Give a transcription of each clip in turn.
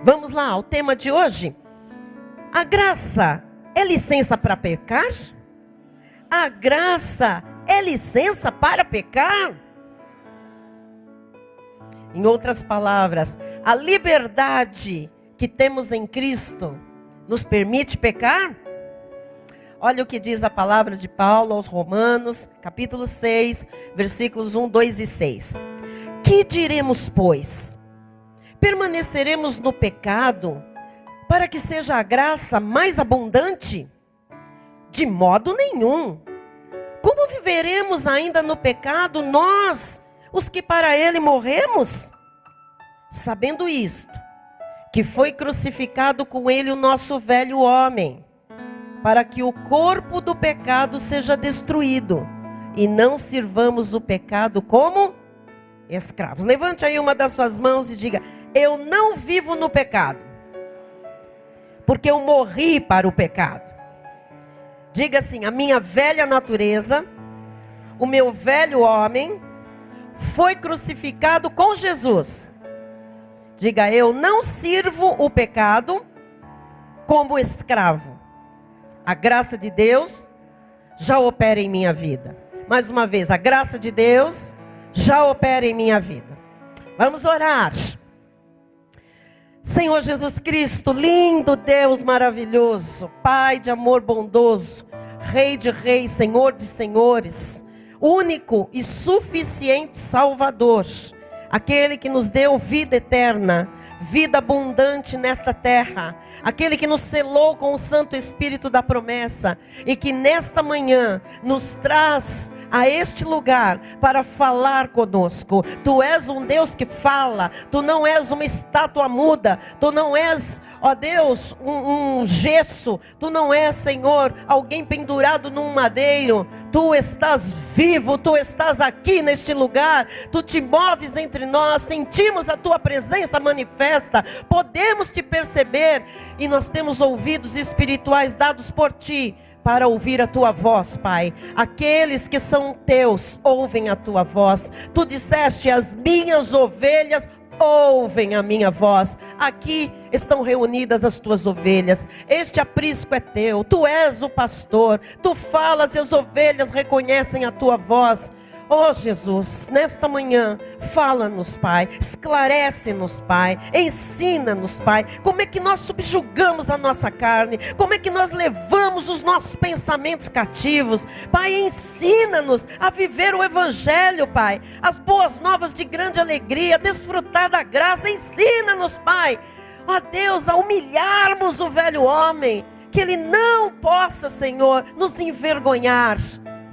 Vamos lá, o tema de hoje. A graça é licença para pecar? A graça é licença para pecar? Em outras palavras, a liberdade que temos em Cristo nos permite pecar? Olha o que diz a palavra de Paulo aos Romanos, capítulo 6, versículos 1, 2 e 6. Que diremos, pois? Permaneceremos no pecado para que seja a graça mais abundante? De modo nenhum. Como viveremos ainda no pecado nós, os que para ele morremos? Sabendo isto, que foi crucificado com ele o nosso velho homem, para que o corpo do pecado seja destruído, e não sirvamos o pecado como escravos. Levante aí uma das suas mãos e diga: eu não vivo no pecado, porque eu morri para o pecado. Diga assim: a minha velha natureza, o meu velho homem, foi crucificado com Jesus. Diga: eu não sirvo o pecado como escravo. A graça de Deus já opera em minha vida. Mais uma vez, a graça de Deus já opera em minha vida. Vamos orar. Senhor Jesus Cristo, lindo Deus maravilhoso, Pai de amor bondoso, Rei de reis, Senhor de senhores, único e suficiente Salvador, aquele que nos deu vida eterna, vida abundante nesta terra, aquele que nos selou com o Santo Espírito da promessa e que nesta manhã nos traz a este lugar para falar conosco. Tu és um Deus que fala, tu não és uma estátua muda, tu não és, ó Deus, um gesso, tu não és, Senhor, alguém pendurado num madeiro, tu estás vivo, tu estás aqui neste lugar, tu te moves entre nós, sentimos a tua presença manifesta, podemos te perceber e nós temos ouvidos espirituais dados por ti para ouvir a tua voz, Pai. Aqueles que são teus ouvem a tua voz. Tu disseste: as minhas ovelhas ouvem a minha voz. Aqui estão reunidas as tuas ovelhas. Este aprisco é teu. Tu és o pastor. Tu falas e as ovelhas reconhecem a tua voz. Oh Jesus, nesta manhã, fala-nos, Pai, esclarece-nos, Pai, ensina-nos, Pai, como é que nós subjugamos a nossa carne, como é que nós levamos os nossos pensamentos cativos, Pai, ensina-nos a viver o Evangelho, Pai, as boas novas de grande alegria, desfrutar da graça, ensina-nos, Pai, ó Deus, a humilharmos o velho homem, que ele não possa, Senhor, nos envergonhar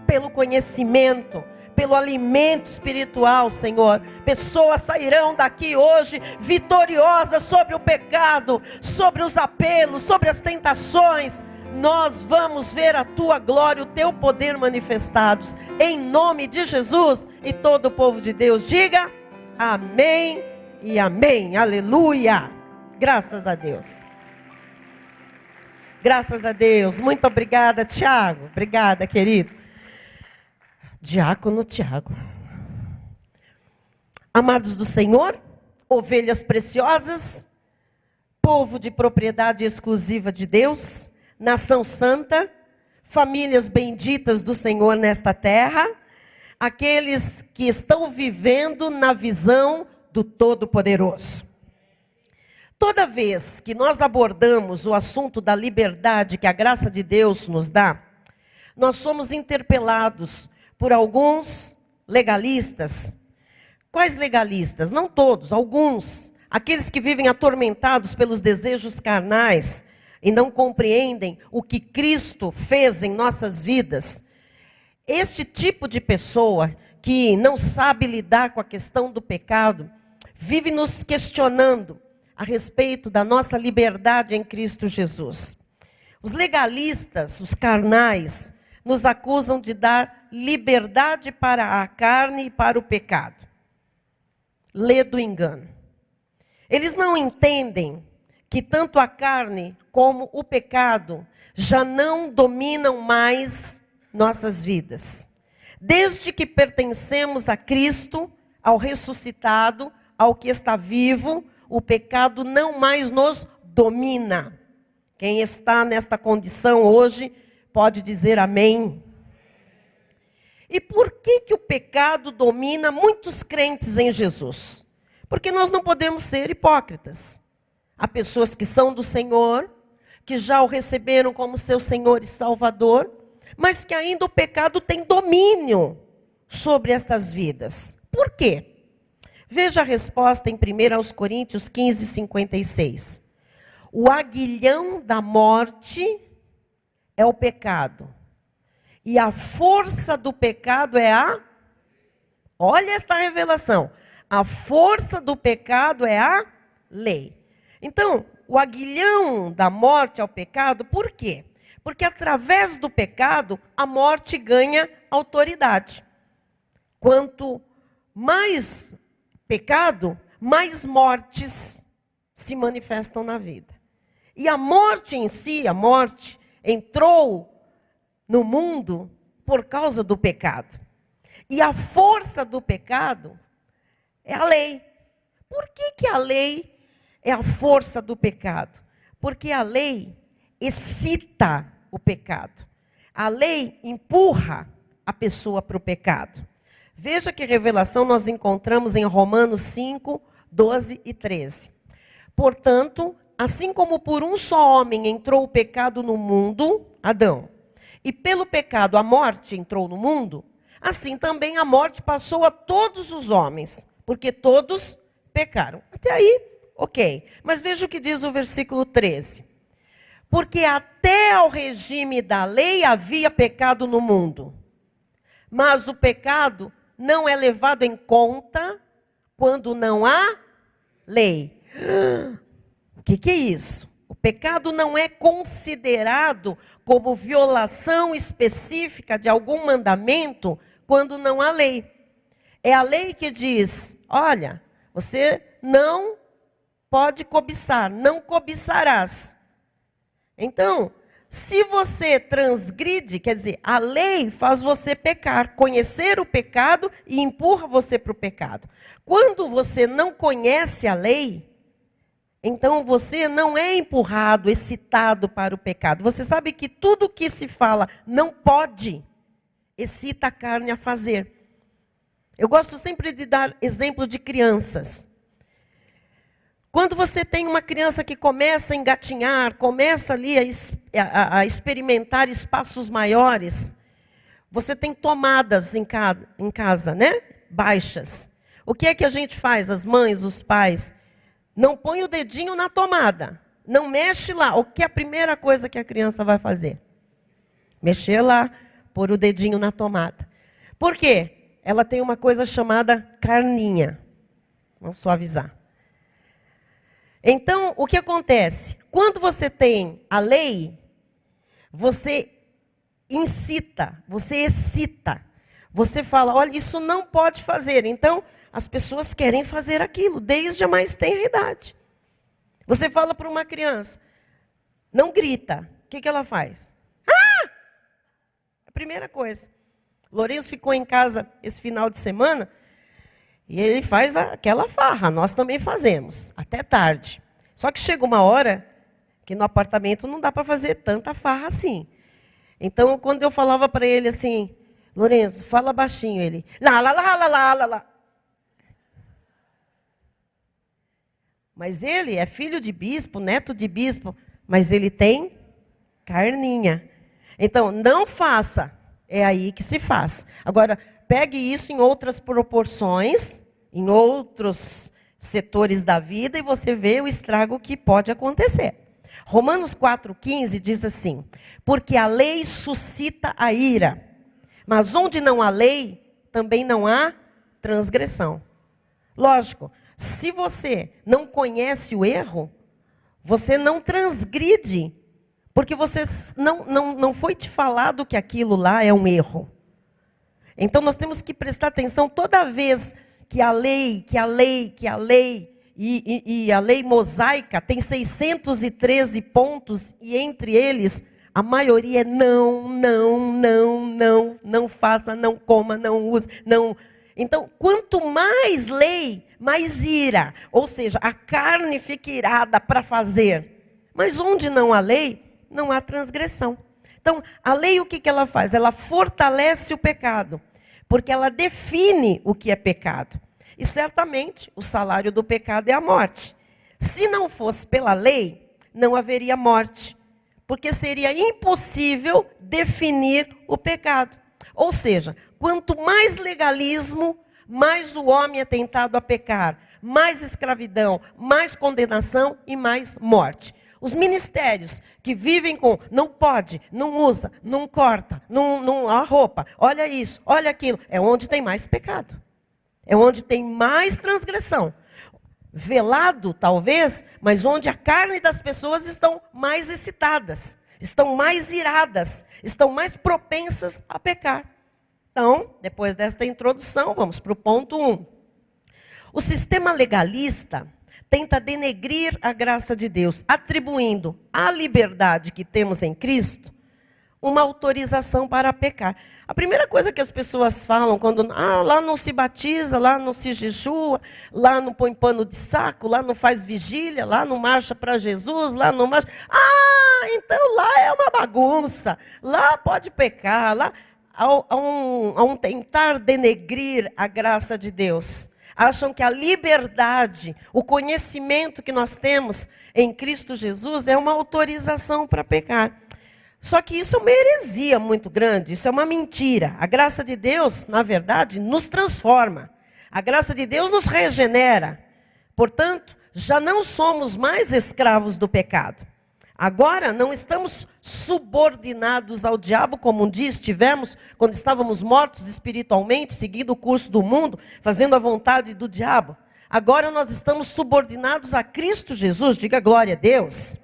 pelo conhecimento, pelo alimento espiritual, Senhor. Pessoas sairão daqui hoje vitoriosas sobre o pecado, sobre os apelos, sobre as tentações. Nós vamos ver a tua glória, o teu poder manifestados, em nome de Jesus. E todo o povo de Deus diga amém e amém. Aleluia. Graças a Deus. Graças a Deus. Muito obrigada, Tiago. Obrigada, querido. Diácono Tiago. Amados do Senhor, ovelhas preciosas, povo de propriedade exclusiva de Deus, nação santa, famílias benditas do Senhor nesta terra, aqueles que estão vivendo na visão do Todo-Poderoso. Toda vez que nós abordamos o assunto da liberdade que a graça de Deus nos dá, nós somos interpelados por alguns legalistas. Quais legalistas? Não todos, alguns. Aqueles que vivem atormentados pelos desejos carnais e não compreendem o que Cristo fez em nossas vidas. Este tipo de pessoa que não sabe lidar com a questão do pecado, vive nos questionando a respeito da nossa liberdade em Cristo Jesus. Os legalistas, os carnais, nos acusam de dar liberdade para a carne e para o pecado. Lê do engano. Eles não entendem que tanto a carne como o pecado já não dominam mais nossas vidas. Desde que pertencemos a Cristo, ao ressuscitado, ao que está vivo, o pecado não mais nos domina. Quem está nesta condição hoje pode dizer amém. E por que o pecado domina muitos crentes em Jesus? Porque nós não podemos ser hipócritas. Há pessoas que são do Senhor, que já o receberam como seu Senhor e Salvador, mas que ainda o pecado tem domínio sobre estas vidas. Por quê? Veja a resposta em 1 Coríntios 15, 56. O aguilhão da morte é o pecado. E a força do pecado é a... Olha esta revelação. A força do pecado é a lei. Então, o aguilhão da morte é o pecado, por quê? Porque através do pecado, a morte ganha autoridade. Quanto mais pecado, mais mortes se manifestam na vida. E a morte em si, a morte, entrou no mundo por causa do pecado. E a força do pecado é a lei. Por que a lei é a força do pecado? Porque a lei excita o pecado. A lei empurra a pessoa para o pecado. Veja que revelação nós encontramos em Romanos 5, 12 e 13. Portanto, assim como por um só homem entrou o pecado no mundo, Adão, e pelo pecado a morte entrou no mundo, assim também a morte passou a todos os homens, porque todos pecaram. Até aí, ok. Mas veja o que diz o versículo 13. Porque até ao regime da lei havia pecado no mundo, mas o pecado não é levado em conta quando não há lei. O que é isso? O pecado não é considerado como violação específica de algum mandamento quando não há lei. É a lei que diz, olha, você não pode cobiçar, não cobiçarás. Então, se você transgride, quer dizer, a lei faz você pecar, conhecer o pecado e empurra você para o pecado. Quando você não conhece a lei, então você não é empurrado, excitado para o pecado. Você sabe que tudo que se fala não pode, excita a carne a fazer. Eu gosto sempre de dar exemplo de crianças. Quando você tem uma criança que começa a engatinhar, começa ali a experimentar espaços maiores, você tem tomadas em casa, né? Baixas. O que é que a gente faz, as mães, os pais? Não põe o dedinho na tomada, não mexe lá. O que é a primeira coisa que a criança vai fazer? Mexer lá, pôr o dedinho na tomada. Por quê? Ela tem uma coisa chamada carninha. Vamos suavizar. Então, o que acontece? Quando você tem a lei, você incita, você excita. Você fala, olha, isso não pode fazer. Então, as pessoas querem fazer aquilo, desde a mais tenra idade. Você fala para uma criança, não grita. O que ela faz? Ah! A primeira coisa. Lourenço ficou em casa esse final de semana, e ele faz aquela farra, nós também fazemos, até tarde. Só que chega uma hora que no apartamento não dá para fazer tanta farra assim. Então, quando eu falava para ele assim, Lourenço, fala baixinho, ele, lá, lá, lá, lá, lá, lá, lá. Mas ele é filho de bispo, neto de bispo, mas ele tem carninha. Então, não faça, é aí que se faz. Agora, pegue isso em outras proporções, em outros setores da vida, e você vê o estrago que pode acontecer. Romanos 4,15 diz assim, porque a lei suscita a ira, mas onde não há lei, também não há transgressão. Lógico, se você não conhece o erro, você não transgride, porque você não foi te falado que aquilo lá é um erro. Então nós temos que prestar atenção toda vez que a lei, e a lei mosaica tem 613 pontos, e entre eles, a maioria é não faça, não coma, não use, não. Então, quanto mais lei, mais ira. Ou seja, a carne fica irada para fazer. Mas onde não há lei, não há transgressão. Então, a lei o que ela faz? Ela fortalece o pecado. Porque ela define o que é pecado. E certamente o salário do pecado é a morte. Se não fosse pela lei, não haveria morte. Porque seria impossível definir o pecado. Ou seja, quanto mais legalismo, mais o homem é tentado a pecar. Mais escravidão, mais condenação e mais morte. Os ministérios que vivem com não pode, não usa, não corta, não a roupa, olha isso, olha aquilo, é onde tem mais pecado. É onde tem mais transgressão. Velado, talvez, mas onde a carne das pessoas estão mais excitadas, estão mais iradas, estão mais propensas a pecar. Então, depois desta introdução, vamos para o ponto 1. O sistema legalista tenta denegrir a graça de Deus, atribuindo à liberdade que temos em Cristo uma autorização para pecar. A primeira coisa que as pessoas falam quando lá não se batiza, lá não se jejua, lá não põe pano de saco, lá não faz vigília, lá não marcha para Jesus, lá não marcha. Então lá é uma bagunça, lá pode pecar, lá há um tentar denegrir a graça de Deus. Acham que a liberdade, o conhecimento que nós temos em Cristo Jesus é uma autorização para pecar. Só que isso é uma heresia muito grande, isso é uma mentira. A graça de Deus, na verdade, nos transforma. A graça de Deus nos regenera. Portanto, já não somos mais escravos do pecado. Agora não estamos subordinados ao diabo, como um dia estivemos, quando estávamos mortos espiritualmente, seguindo o curso do mundo, fazendo a vontade do diabo. Agora nós estamos subordinados a Cristo Jesus, diga glória a Deus.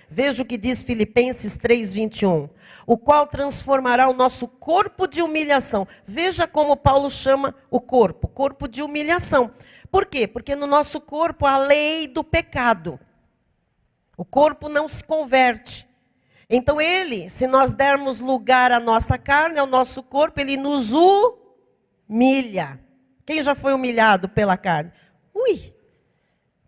Veja o que diz Filipenses 3:21, o qual transformará o nosso corpo de humilhação. Veja como Paulo chama o corpo de humilhação. Por quê? Porque no nosso corpo há a lei do pecado. O corpo não se converte. Então ele, se nós dermos lugar à nossa carne, ao nosso corpo, ele nos humilha. Quem já foi humilhado pela carne?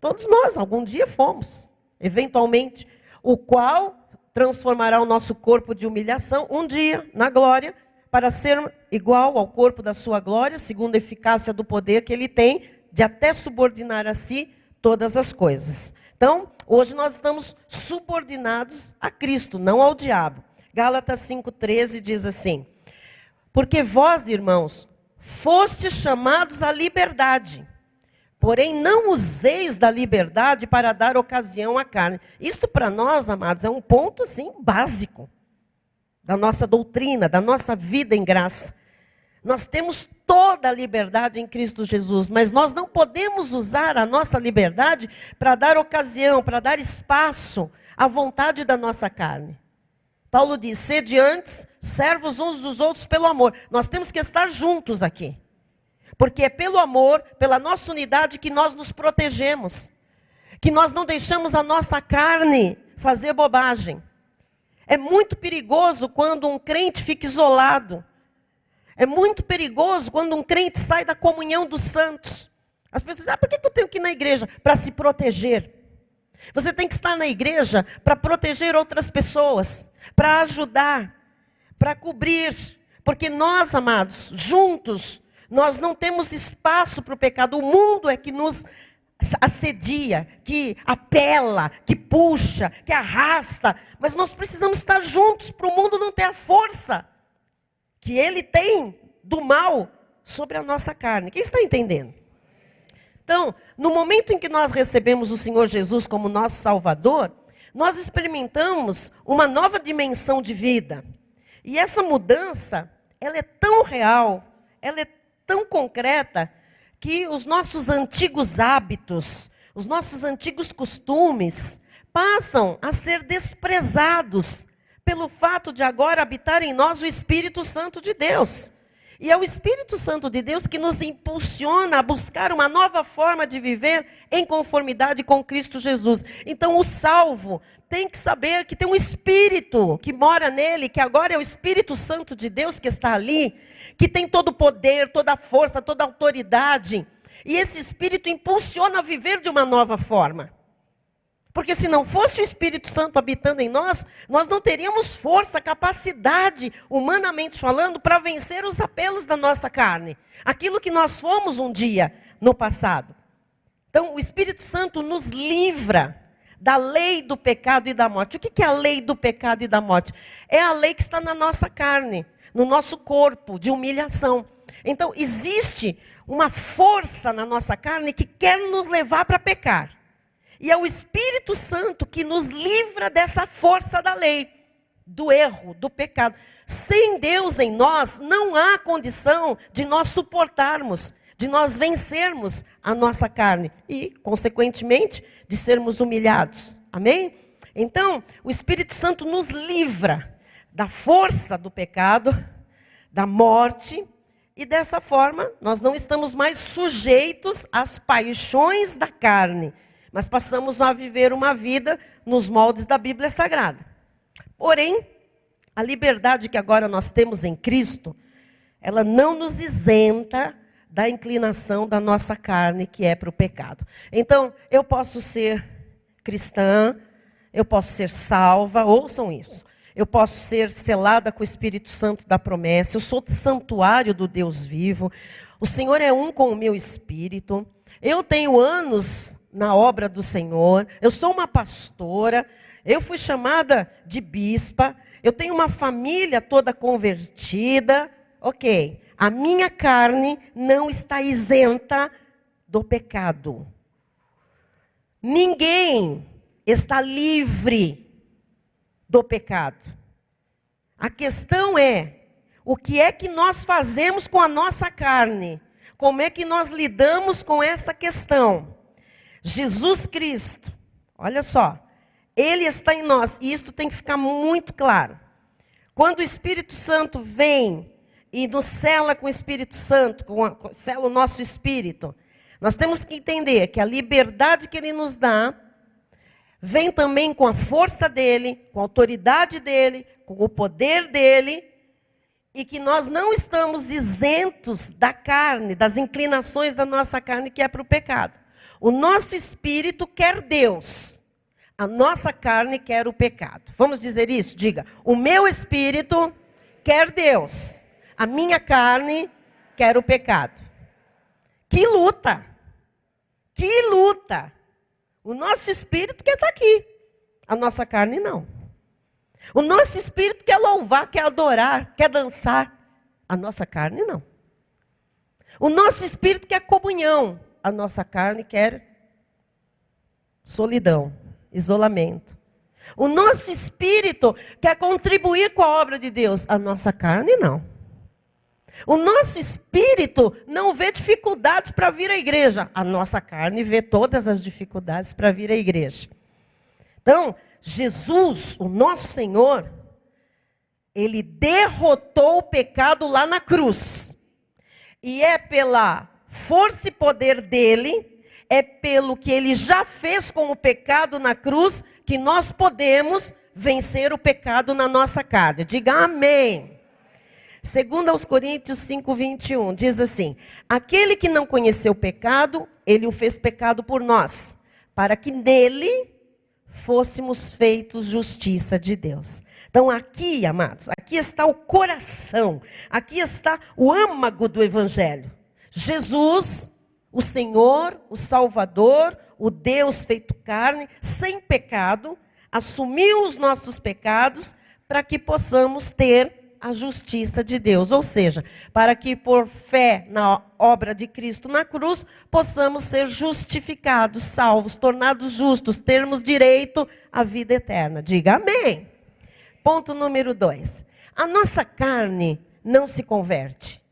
Todos nós, algum dia fomos, eventualmente. O qual transformará o nosso corpo de humilhação, um dia, na glória, para ser igual ao corpo da sua glória, segundo a eficácia do poder que ele tem, de até subordinar a si todas as coisas. Então, hoje nós estamos subordinados a Cristo, não ao diabo. Gálatas 5:13 diz assim: porque vós, irmãos, fostes chamados à liberdade, porém não useis da liberdade para dar ocasião à carne. Isto para nós, amados, é um ponto assim, básico da nossa doutrina, da nossa vida em graça. Nós temos toda a liberdade em Cristo Jesus, mas nós não podemos usar a nossa liberdade para dar ocasião, para dar espaço à vontade da nossa carne. Paulo diz, sede antes servos uns dos outros pelo amor. Nós temos que estar juntos aqui. Porque é pelo amor, pela nossa unidade que nós nos protegemos. Que nós não deixamos a nossa carne fazer bobagem. É muito perigoso quando um crente fica isolado. É muito perigoso quando um crente sai da comunhão dos santos. As pessoas dizem, por que eu tenho que ir na igreja? Para se proteger. Você tem que estar na igreja para proteger outras pessoas, para ajudar, para cobrir. Porque nós, amados, juntos, nós não temos espaço para o pecado. O mundo é que nos assedia, que apela, que puxa, que arrasta. Mas nós precisamos estar juntos para o mundo não ter a força que ele tem do mal sobre a nossa carne. Quem está entendendo? Então, no momento em que nós recebemos o Senhor Jesus como nosso Salvador, nós experimentamos uma nova dimensão de vida. E essa mudança, ela é tão real, ela é tão concreta, que os nossos antigos hábitos, os nossos antigos costumes, passam a ser desprezados pelo fato de agora habitar em nós o Espírito Santo de Deus. E é o Espírito Santo de Deus que nos impulsiona a buscar uma nova forma de viver em conformidade com Cristo Jesus. Então o salvo tem que saber que tem um Espírito que mora nele, que agora é o Espírito Santo de Deus que está ali, que tem todo o poder, toda a força, toda a autoridade. E esse Espírito impulsiona a viver de uma nova forma. Porque se não fosse o Espírito Santo habitando em nós, nós não teríamos força, capacidade, humanamente falando, para vencer os apelos da nossa carne. Aquilo que nós fomos um dia no passado. Então, o Espírito Santo nos livra da lei do pecado e da morte. O que é a lei do pecado e da morte? É a lei que está na nossa carne, no nosso corpo, de humilhação. Então, existe uma força na nossa carne que quer nos levar para pecar. E é o Espírito Santo que nos livra dessa força da lei, do erro, do pecado. Sem Deus em nós, não há condição de nós suportarmos, de nós vencermos a nossa carne e, consequentemente, de sermos humilhados. Amém? Então, o Espírito Santo nos livra da força do pecado, da morte, e dessa forma, nós não estamos mais sujeitos às paixões da carne, mas passamos a viver uma vida nos moldes da Bíblia Sagrada. Porém, a liberdade que agora nós temos em Cristo, ela não nos isenta da inclinação da nossa carne, que é para o pecado. Então, eu posso ser cristã, eu posso ser salva, ouçam isso. Eu posso ser selada com o Espírito Santo da promessa, eu sou santuário do Deus vivo, o Senhor é um com o meu espírito, eu tenho anos na obra do Senhor, eu sou uma pastora, eu fui chamada de bispa, eu tenho uma família toda convertida, ok. A minha carne não está isenta do pecado. Ninguém está livre do pecado. A questão é, o que é que nós fazemos com a nossa carne? Como é que nós lidamos com essa questão? Jesus Cristo, olha só, Ele está em nós, e isso tem que ficar muito claro. Quando o Espírito Santo vem e nos sela com o Espírito Santo, sela o nosso espírito, nós temos que entender que a liberdade que Ele nos dá, vem também com a força dEle, com a autoridade dEle, com o poder dEle, e que nós não estamos isentos da carne, das inclinações da nossa carne, que é para o pecado. O nosso espírito quer Deus, a nossa carne quer o pecado. Vamos dizer isso? Diga, o meu espírito quer Deus, a minha carne quer o pecado. Que luta! Que luta! O nosso espírito quer estar aqui, a nossa carne não. O nosso espírito quer louvar, quer adorar, quer dançar, a nossa carne não. O nosso espírito quer comunhão, a nossa carne quer solidão, isolamento. O nosso espírito quer contribuir com a obra de Deus, a nossa carne não. O nosso espírito não vê dificuldades para vir à igreja, a nossa carne vê todas as dificuldades para vir à igreja. Então, Jesus, o nosso Senhor, Ele derrotou o pecado lá na cruz. E é pela força e poder dEle, é pelo que Ele já fez com o pecado na cruz, que nós podemos vencer o pecado na nossa carne. Diga amém. 2 Coríntios 5:21, diz assim, aquele que não conheceu o pecado, Ele o fez pecado por nós, para que nele fôssemos feitos justiça de Deus. Então aqui, amados, aqui está o coração, aqui está o âmago do Evangelho. Jesus, o Senhor, o Salvador, o Deus feito carne, sem pecado, assumiu os nossos pecados para que possamos ter a justiça de Deus. Ou seja, para que por fé na obra de Cristo na cruz, possamos ser justificados, salvos, tornados justos, termos direito à vida eterna. Diga amém. Ponto número 2. A nossa carne não se converte.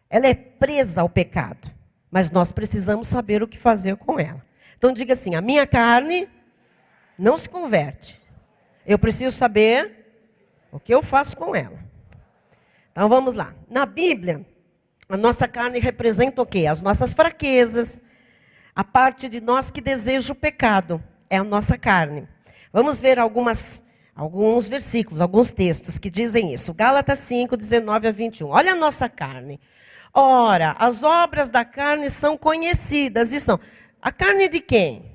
Ela é presa ao pecado. Mas nós precisamos saber o que fazer com ela. Então diga assim, a minha carne não se converte. Eu preciso saber o que eu faço com ela. Então vamos lá. Na Bíblia, A nossa carne representa o quê? As nossas fraquezas, a parte de nós que deseja o pecado, é a nossa carne. Vamos ver alguns versículos, alguns textos que dizem isso. Gálatas 5, 19 a 21. Olha a nossa carne. Ora, as obras da carne são conhecidas e são... A carne de quem?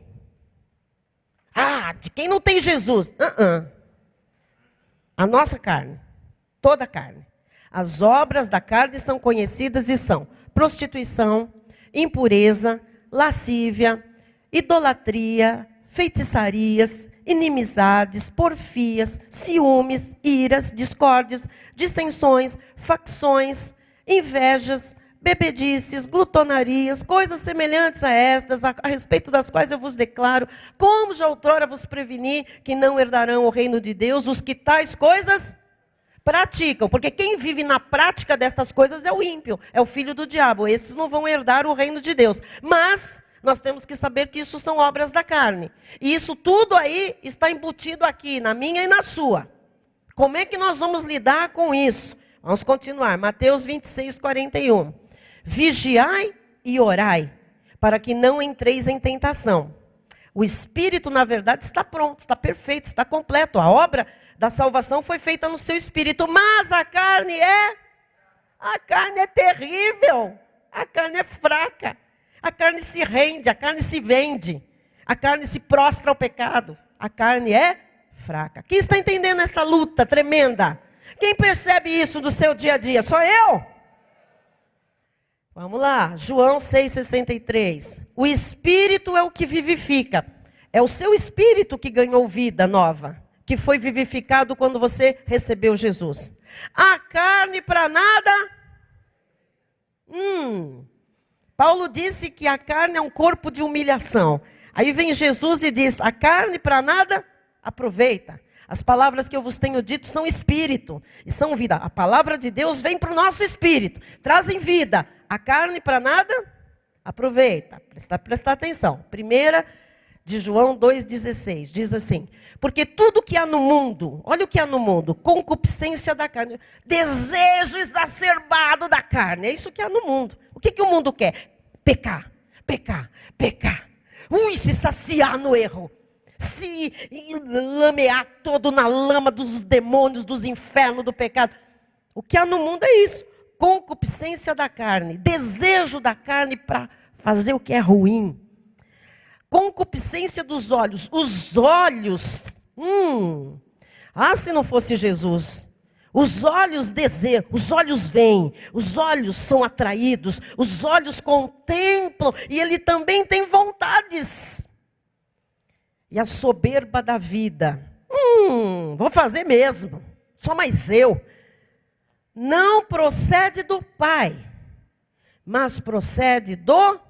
De quem não tem Jesus. A nossa carne. Toda a carne. As obras da carne são conhecidas e são prostituição, impureza, lascívia, idolatria, feitiçarias, inimizades, porfias, ciúmes, iras, discórdias, dissensões, facções, invejas, bebedices, glutonarias, coisas semelhantes a estas, a respeito das quais eu vos declaro, como já outrora vos preveni, que não herdarão o reino de Deus os que tais coisas praticam. Porque quem vive na prática destas coisas é o ímpio, é o filho do diabo. Esses não vão herdar o reino de Deus. Mas nós temos que saber que isso são obras da carne. E isso tudo aí está embutido aqui, na minha e na sua. Como é que nós vamos lidar com isso? Vamos continuar. Mateus 26, 41. Vigiai e orai, para que não entreis em tentação. O espírito, na verdade, está pronto, está perfeito, está completo. A obra da salvação foi feita no seu espírito, mas a carne é terrível. A carne é fraca. A carne se rende, a carne se vende. A carne se prostra ao pecado. A carne é fraca. Quem está entendendo esta luta tremenda? Quem percebe isso do seu dia a dia? Sou eu? Vamos lá, João 6,63. O Espírito é o que vivifica. É o seu Espírito que ganhou vida nova, que foi vivificado quando você recebeu Jesus. A carne para nada. Paulo disse que a carne é um corpo de humilhação. Aí vem Jesus e diz, a carne para nada aproveita. As palavras que eu vos tenho dito são espírito e são vida. A palavra de Deus vem para o nosso espírito, trazem vida. A carne para nada aproveita. Presta atenção. 1 de João 2,16 diz assim: porque tudo que há no mundo, olha o que há no mundo, concupiscência da carne, desejo exacerbado da carne, é isso que há no mundo. O que o mundo quer? Pecar, pecar, pecar. Se saciar no erro. Se lamear todo na lama dos demônios, dos infernos, do pecado. O que há no mundo é isso. Concupiscência da carne. Desejo da carne para fazer o que é ruim. Concupiscência dos olhos. Os olhos. Se não fosse Jesus. Os olhos desejam, os olhos veem, os olhos são atraídos, os olhos contemplam e ele também tem vontades. E a soberba da vida. Vou fazer mesmo. Só mais eu. Não procede do Pai. Mas procede do...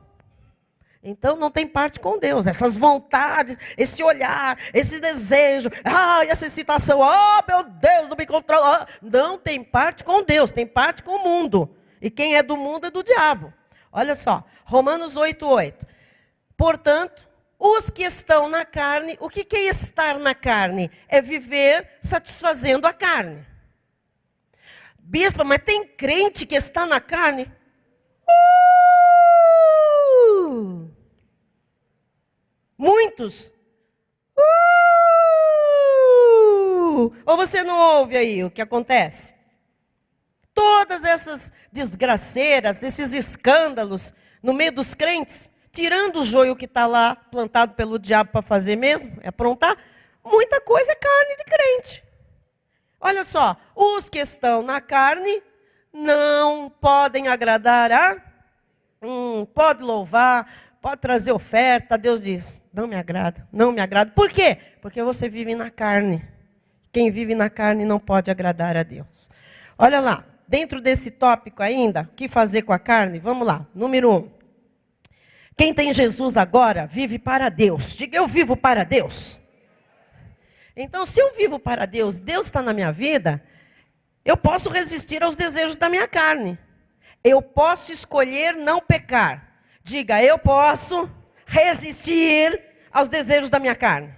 Então não tem parte com Deus. Essas vontades, esse olhar, esse desejo. Essa excitação. Meu Deus, não me controla. Não tem parte com Deus. Tem parte com o mundo. E quem é do mundo é do diabo. Olha só. Romanos 8:8. Portanto... os que estão na carne, o que é estar na carne? É viver satisfazendo a carne. Bispa, mas tem crente que está na carne? Muitos? Ou você não ouve aí o que acontece? Todas essas desgraceiras, esses escândalos no meio dos crentes... tirando o joio que está lá, plantado pelo diabo para fazer mesmo, é aprontar, muita coisa é carne de crente. Olha só, os que estão na carne não podem agradar a... pode louvar, pode trazer oferta. Deus diz, não me agrada, não me agrada. Por quê? Porque você vive na carne. Quem vive na carne não pode agradar a Deus. Olha lá, dentro desse tópico ainda, o que fazer com a carne? Vamos lá, número 1. Quem tem Jesus agora, vive para Deus. Diga, eu vivo para Deus. Então, se eu vivo para Deus, Deus está na minha vida, eu posso resistir aos desejos da minha carne. Eu posso escolher não pecar. Diga, eu posso resistir aos desejos da minha carne.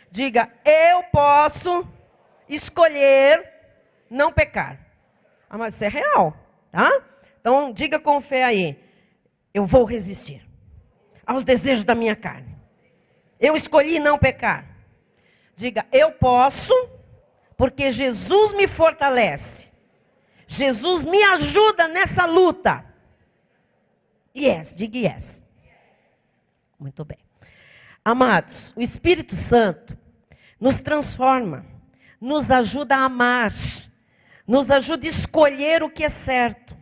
Diga, eu posso escolher não pecar. Mas isso é real, tá? Então, diga com fé aí. Eu vou resistir aos desejos da minha carne. Eu escolhi não pecar. Diga, eu posso, porque Jesus me fortalece. Jesus me ajuda nessa luta. Yes, diga yes. Muito bem. Amados, o Espírito Santo nos transforma, nos ajuda a amar, nos ajuda a escolher o que é certo.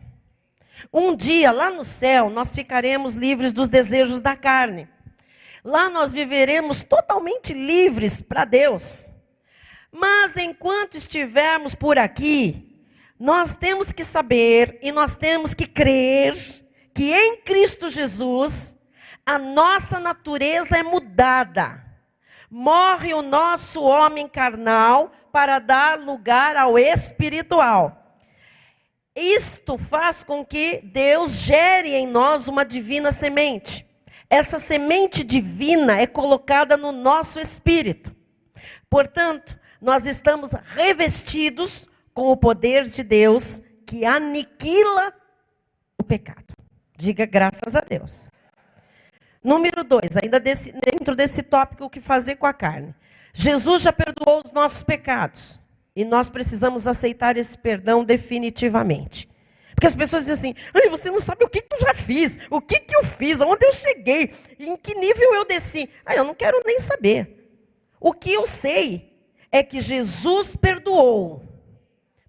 Um dia, lá no céu, nós ficaremos livres dos desejos da carne. Lá nós viveremos totalmente livres para Deus. Mas enquanto estivermos por aqui, nós temos que saber e nós temos que crer que em Cristo Jesus, a nossa natureza é mudada. Morre o nosso homem carnal para dar lugar ao espiritual. Isto faz com que Deus gere em nós uma divina semente. Essa semente divina é colocada no nosso espírito. Portanto, nós estamos revestidos com o poder de Deus que aniquila o pecado. Diga graças a Deus. Número 2, ainda dentro desse tópico, o que fazer com a carne. Jesus já perdoou os nossos pecados. E nós precisamos aceitar esse perdão definitivamente. Porque as pessoas dizem assim, ai, você não sabe o que eu já fiz, o que eu fiz, aonde eu cheguei, em que nível eu desci. Ah, eu não quero nem saber. O que eu sei é que Jesus perdoou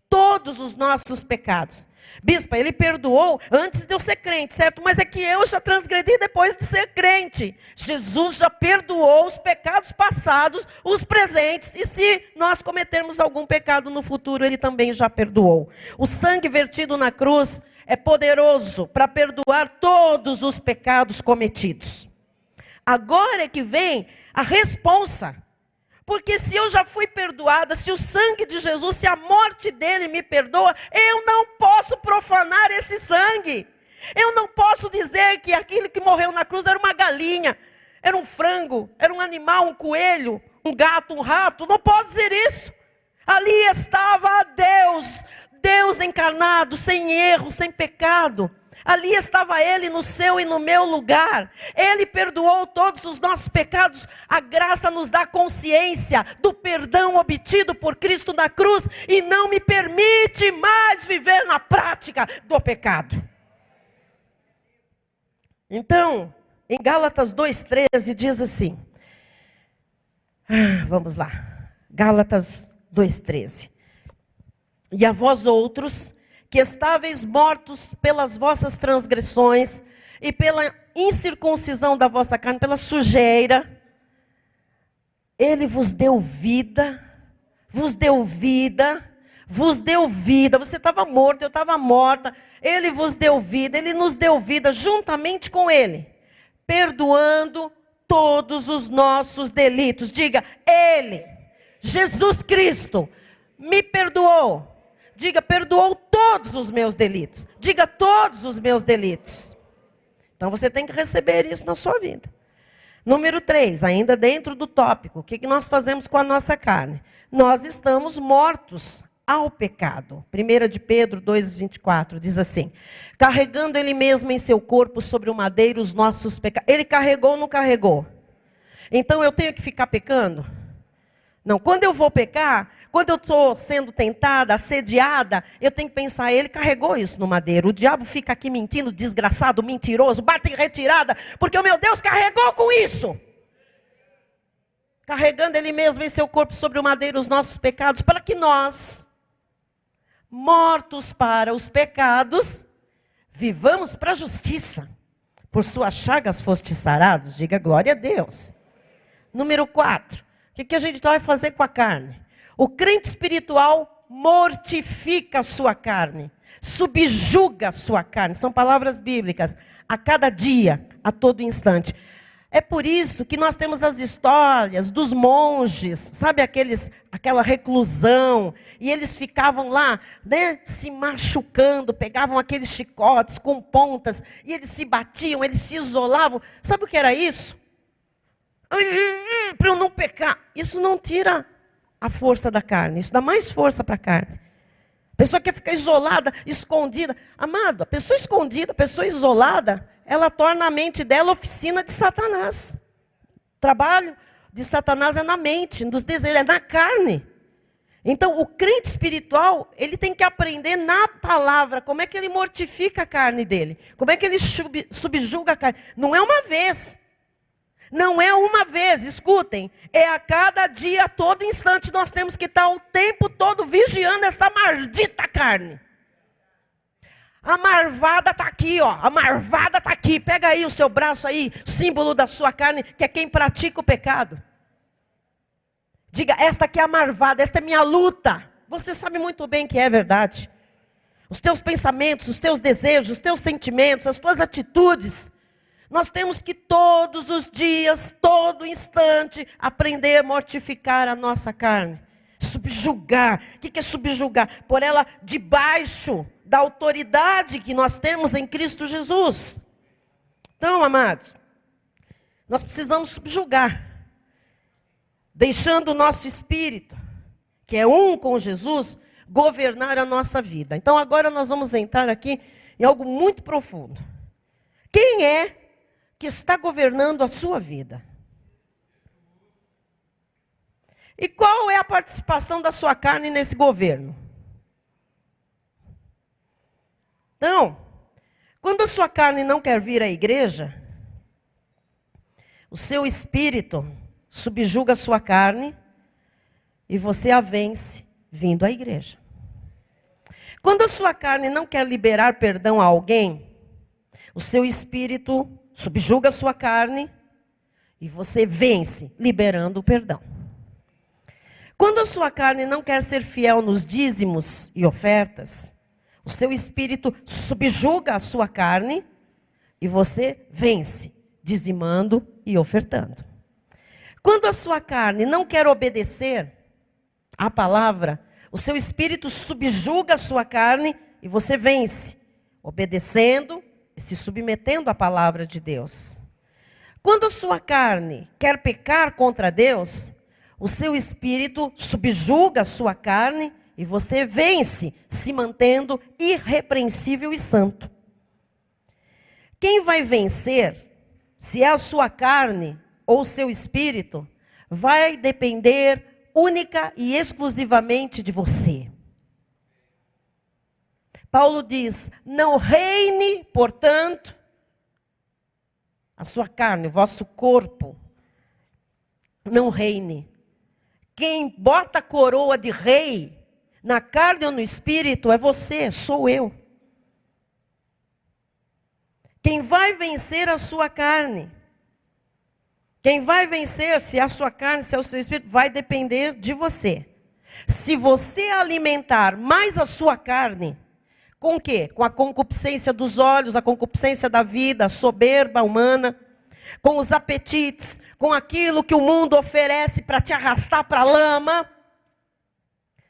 todos os nossos pecados. Bispa, ele perdoou antes de eu ser crente, certo? Mas é que eu já transgredi depois de ser crente. Jesus já perdoou os pecados passados, os presentes. E se nós cometermos algum pecado no futuro, ele também já perdoou. O sangue vertido na cruz é poderoso para perdoar todos os pecados cometidos. Agora é que vem a responsa. Porque se eu já fui perdoada, se o sangue de Jesus, se a morte dele me perdoa, eu não posso profanar esse sangue. Eu não posso dizer que aquele que morreu na cruz era uma galinha, era um frango, era um animal, um coelho, um gato, um rato. Não posso dizer isso. Ali estava Deus, Deus encarnado, sem erro, sem pecado. Ali estava Ele no seu e no meu lugar. Ele perdoou todos os nossos pecados. A graça nos dá consciência do perdão obtido por Cristo na cruz e não me permite mais viver na prática do pecado. Então, em Gálatas 2,13 diz assim. Vamos lá. Gálatas 2,13. E a vós outros, que estáveis mortos pelas vossas transgressões e pela incircuncisão da vossa carne, pela sujeira, Ele vos deu vida, vos deu vida, vos deu vida. Você estava morto, eu estava morta. Ele vos deu vida, Ele nos deu vida juntamente com Ele, perdoando todos os nossos delitos. Diga, Ele, Jesus Cristo, me perdoou. Diga, perdoou todos os meus delitos. Diga, todos os meus delitos. Então você tem que receber isso na sua vida. Número 3, ainda dentro do tópico. O que nós fazemos com a nossa carne? Nós estamos mortos ao pecado. 1 de Pedro 2,24 diz assim. Carregando Ele mesmo em seu corpo sobre o madeiro os nossos pecados. Ele carregou ou não carregou? Então eu tenho que ficar pecando? Não, quando eu vou pecar, quando eu estou sendo tentada, assediada, eu tenho que pensar, ele carregou isso no madeiro. O diabo fica aqui mentindo, desgraçado, mentiroso, bate em retirada, porque o meu Deus carregou com isso. Carregando Ele mesmo em seu corpo sobre o madeiro os nossos pecados, para que nós, mortos para os pecados, vivamos para a justiça. Por suas chagas fostes sarados, diga glória a Deus. Número 4. O que a gente vai fazer com a carne? O crente espiritual mortifica a sua carne, subjuga a sua carne. São palavras bíblicas. A cada dia, a todo instante. É por isso que nós temos as histórias dos monges, sabe aquela reclusão, e eles ficavam lá, né, se machucando, pegavam aqueles chicotes com pontas, e eles se batiam, eles se isolavam. Sabe o que era isso? Para eu não pecar. Isso não tira a força da carne, isso dá mais força para a carne. Pessoa quer ficar isolada, escondida. Amado, a pessoa escondida, a pessoa isolada, ela torna a mente dela oficina de Satanás. O trabalho de Satanás é na mente, nos desejos, é na carne. Então, o crente espiritual, ele tem que aprender na palavra como é que ele mortifica a carne dele. Como é que ele subjuga a carne. Não é uma vez. Não é uma vez, escutem. É a cada dia, a todo instante, nós temos que estar o tempo todo vigiando essa maldita carne. A marvada está aqui, ó. A marvada está aqui. Pega aí o seu braço aí, símbolo da sua carne, que é quem pratica o pecado. Diga, esta aqui é a marvada, esta é minha luta. Você sabe muito bem que é verdade. Os teus pensamentos, os teus desejos, os teus sentimentos, as tuas atitudes. Nós temos que todos os dias, todo instante, aprender a mortificar a nossa carne. Subjugar. O que é subjugar? Pôr ela debaixo da autoridade que nós temos em Cristo Jesus. Então, amados, nós precisamos subjugar. Deixando o nosso espírito, que é um com Jesus, governar a nossa vida. Então agora nós vamos entrar aqui em algo muito profundo. Quem é que está governando a sua vida? E qual é a participação da sua carne nesse governo? Então, quando a sua carne não quer vir à igreja, o seu espírito subjuga a sua carne e você a vence vindo à igreja. Quando a sua carne não quer liberar perdão a alguém, o seu espírito subjuga a sua carne e você vence liberando o perdão. Quando a sua carne não quer ser fiel nos dízimos e ofertas, o seu espírito subjuga a sua carne e você vence dizimando e ofertando. Quando a sua carne não quer obedecer à palavra, o seu espírito subjuga a sua carne e você vence, obedecendo e se submetendo à palavra de Deus. Quando a sua carne quer pecar contra Deus, o seu espírito subjuga a sua carne e você vence, se mantendo irrepreensível e santo. Quem vai vencer, se é a sua carne ou o seu espírito, vai depender única e exclusivamente de você. Paulo diz, não reine, portanto, a sua carne, o vosso corpo, não reine. Quem bota a coroa de rei na carne ou no espírito é você, sou eu. Quem vai vencer a sua carne, quem vai vencer, se é a sua carne, se é o seu espírito, vai depender de você. Se você alimentar mais a sua carne, com o quê? Com a concupiscência dos olhos, a concupiscência da vida, a soberba humana, com os apetites, com aquilo que o mundo oferece para te arrastar para a lama.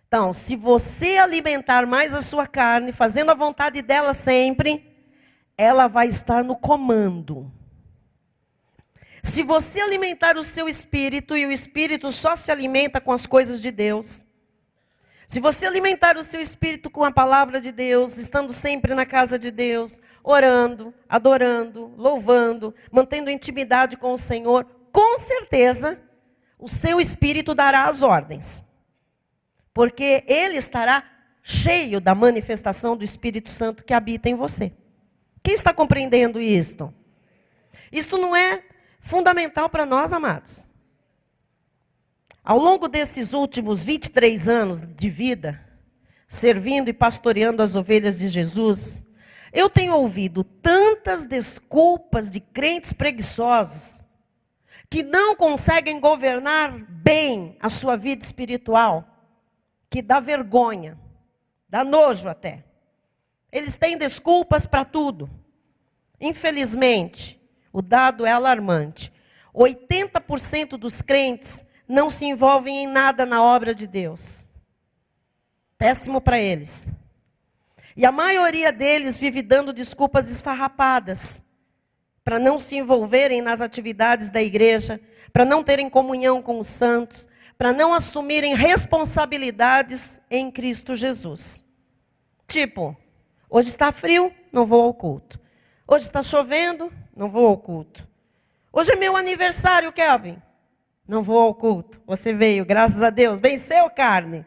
Então, se você alimentar mais a sua carne, fazendo a vontade dela sempre, ela vai estar no comando. Se você alimentar o seu espírito, e o espírito só se alimenta com as coisas de Deus. Se você alimentar o seu espírito com a palavra de Deus, estando sempre na casa de Deus, orando, adorando, louvando, mantendo intimidade com o Senhor, com certeza, o seu espírito dará as ordens. Porque ele estará cheio da manifestação do Espírito Santo que habita em você. Quem está compreendendo isto? Isto não é fundamental para nós, amados. Ao longo desses últimos 23 anos de vida, servindo e pastoreando as ovelhas de Jesus, eu tenho ouvido tantas desculpas de crentes preguiçosos, que não conseguem governar bem a sua vida espiritual, que dá vergonha, dá nojo até. Eles têm desculpas para tudo. Infelizmente, o dado é alarmante. 80% dos crentes não se envolvem em nada na obra de Deus. Péssimo para eles. E a maioria deles vive dando desculpas esfarrapadas para não se envolverem nas atividades da igreja, para não terem comunhão com os santos, para não assumirem responsabilidades em Cristo Jesus. Tipo, hoje está frio, não vou ao culto. Hoje está chovendo, não vou ao culto. Hoje é meu aniversário, Kelvin. Não vou ao culto. Você veio, graças a Deus, venceu carne.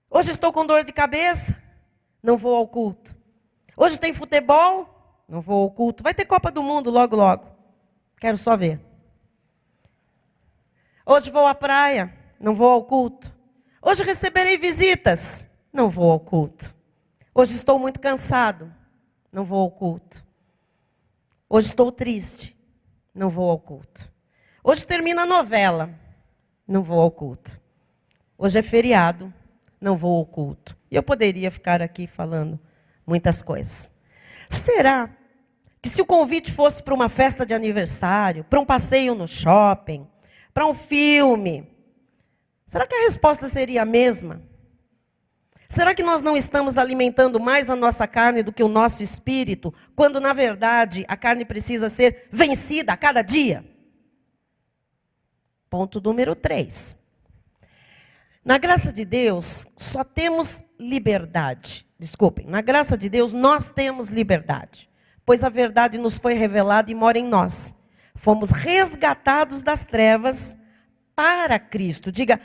Hoje estou com dor de cabeça, não vou ao culto. Hoje tem futebol, não vou ao culto. Vai ter Copa do Mundo logo, logo. Quero só ver. Hoje vou à praia, não vou ao culto. Hoje receberei visitas, não vou ao culto. Hoje estou muito cansado, não vou ao culto. Hoje estou triste, não vou ao culto. Hoje termina a novela, não vou ao culto. Hoje é feriado, não vou ao culto. E eu poderia ficar aqui falando muitas coisas. Será que se o convite fosse para uma festa de aniversário, para um passeio no shopping, para um filme, será que a resposta seria a mesma? Será que nós não estamos alimentando mais a nossa carne do que o nosso espírito, quando na verdade a carne precisa ser vencida a cada dia? Ponto número 3. Na graça de Deus, só temos liberdade. Desculpem, na graça de Deus nós temos liberdade, pois a verdade nos foi revelada e mora em nós. Fomos resgatados das trevas para Cristo. Diga,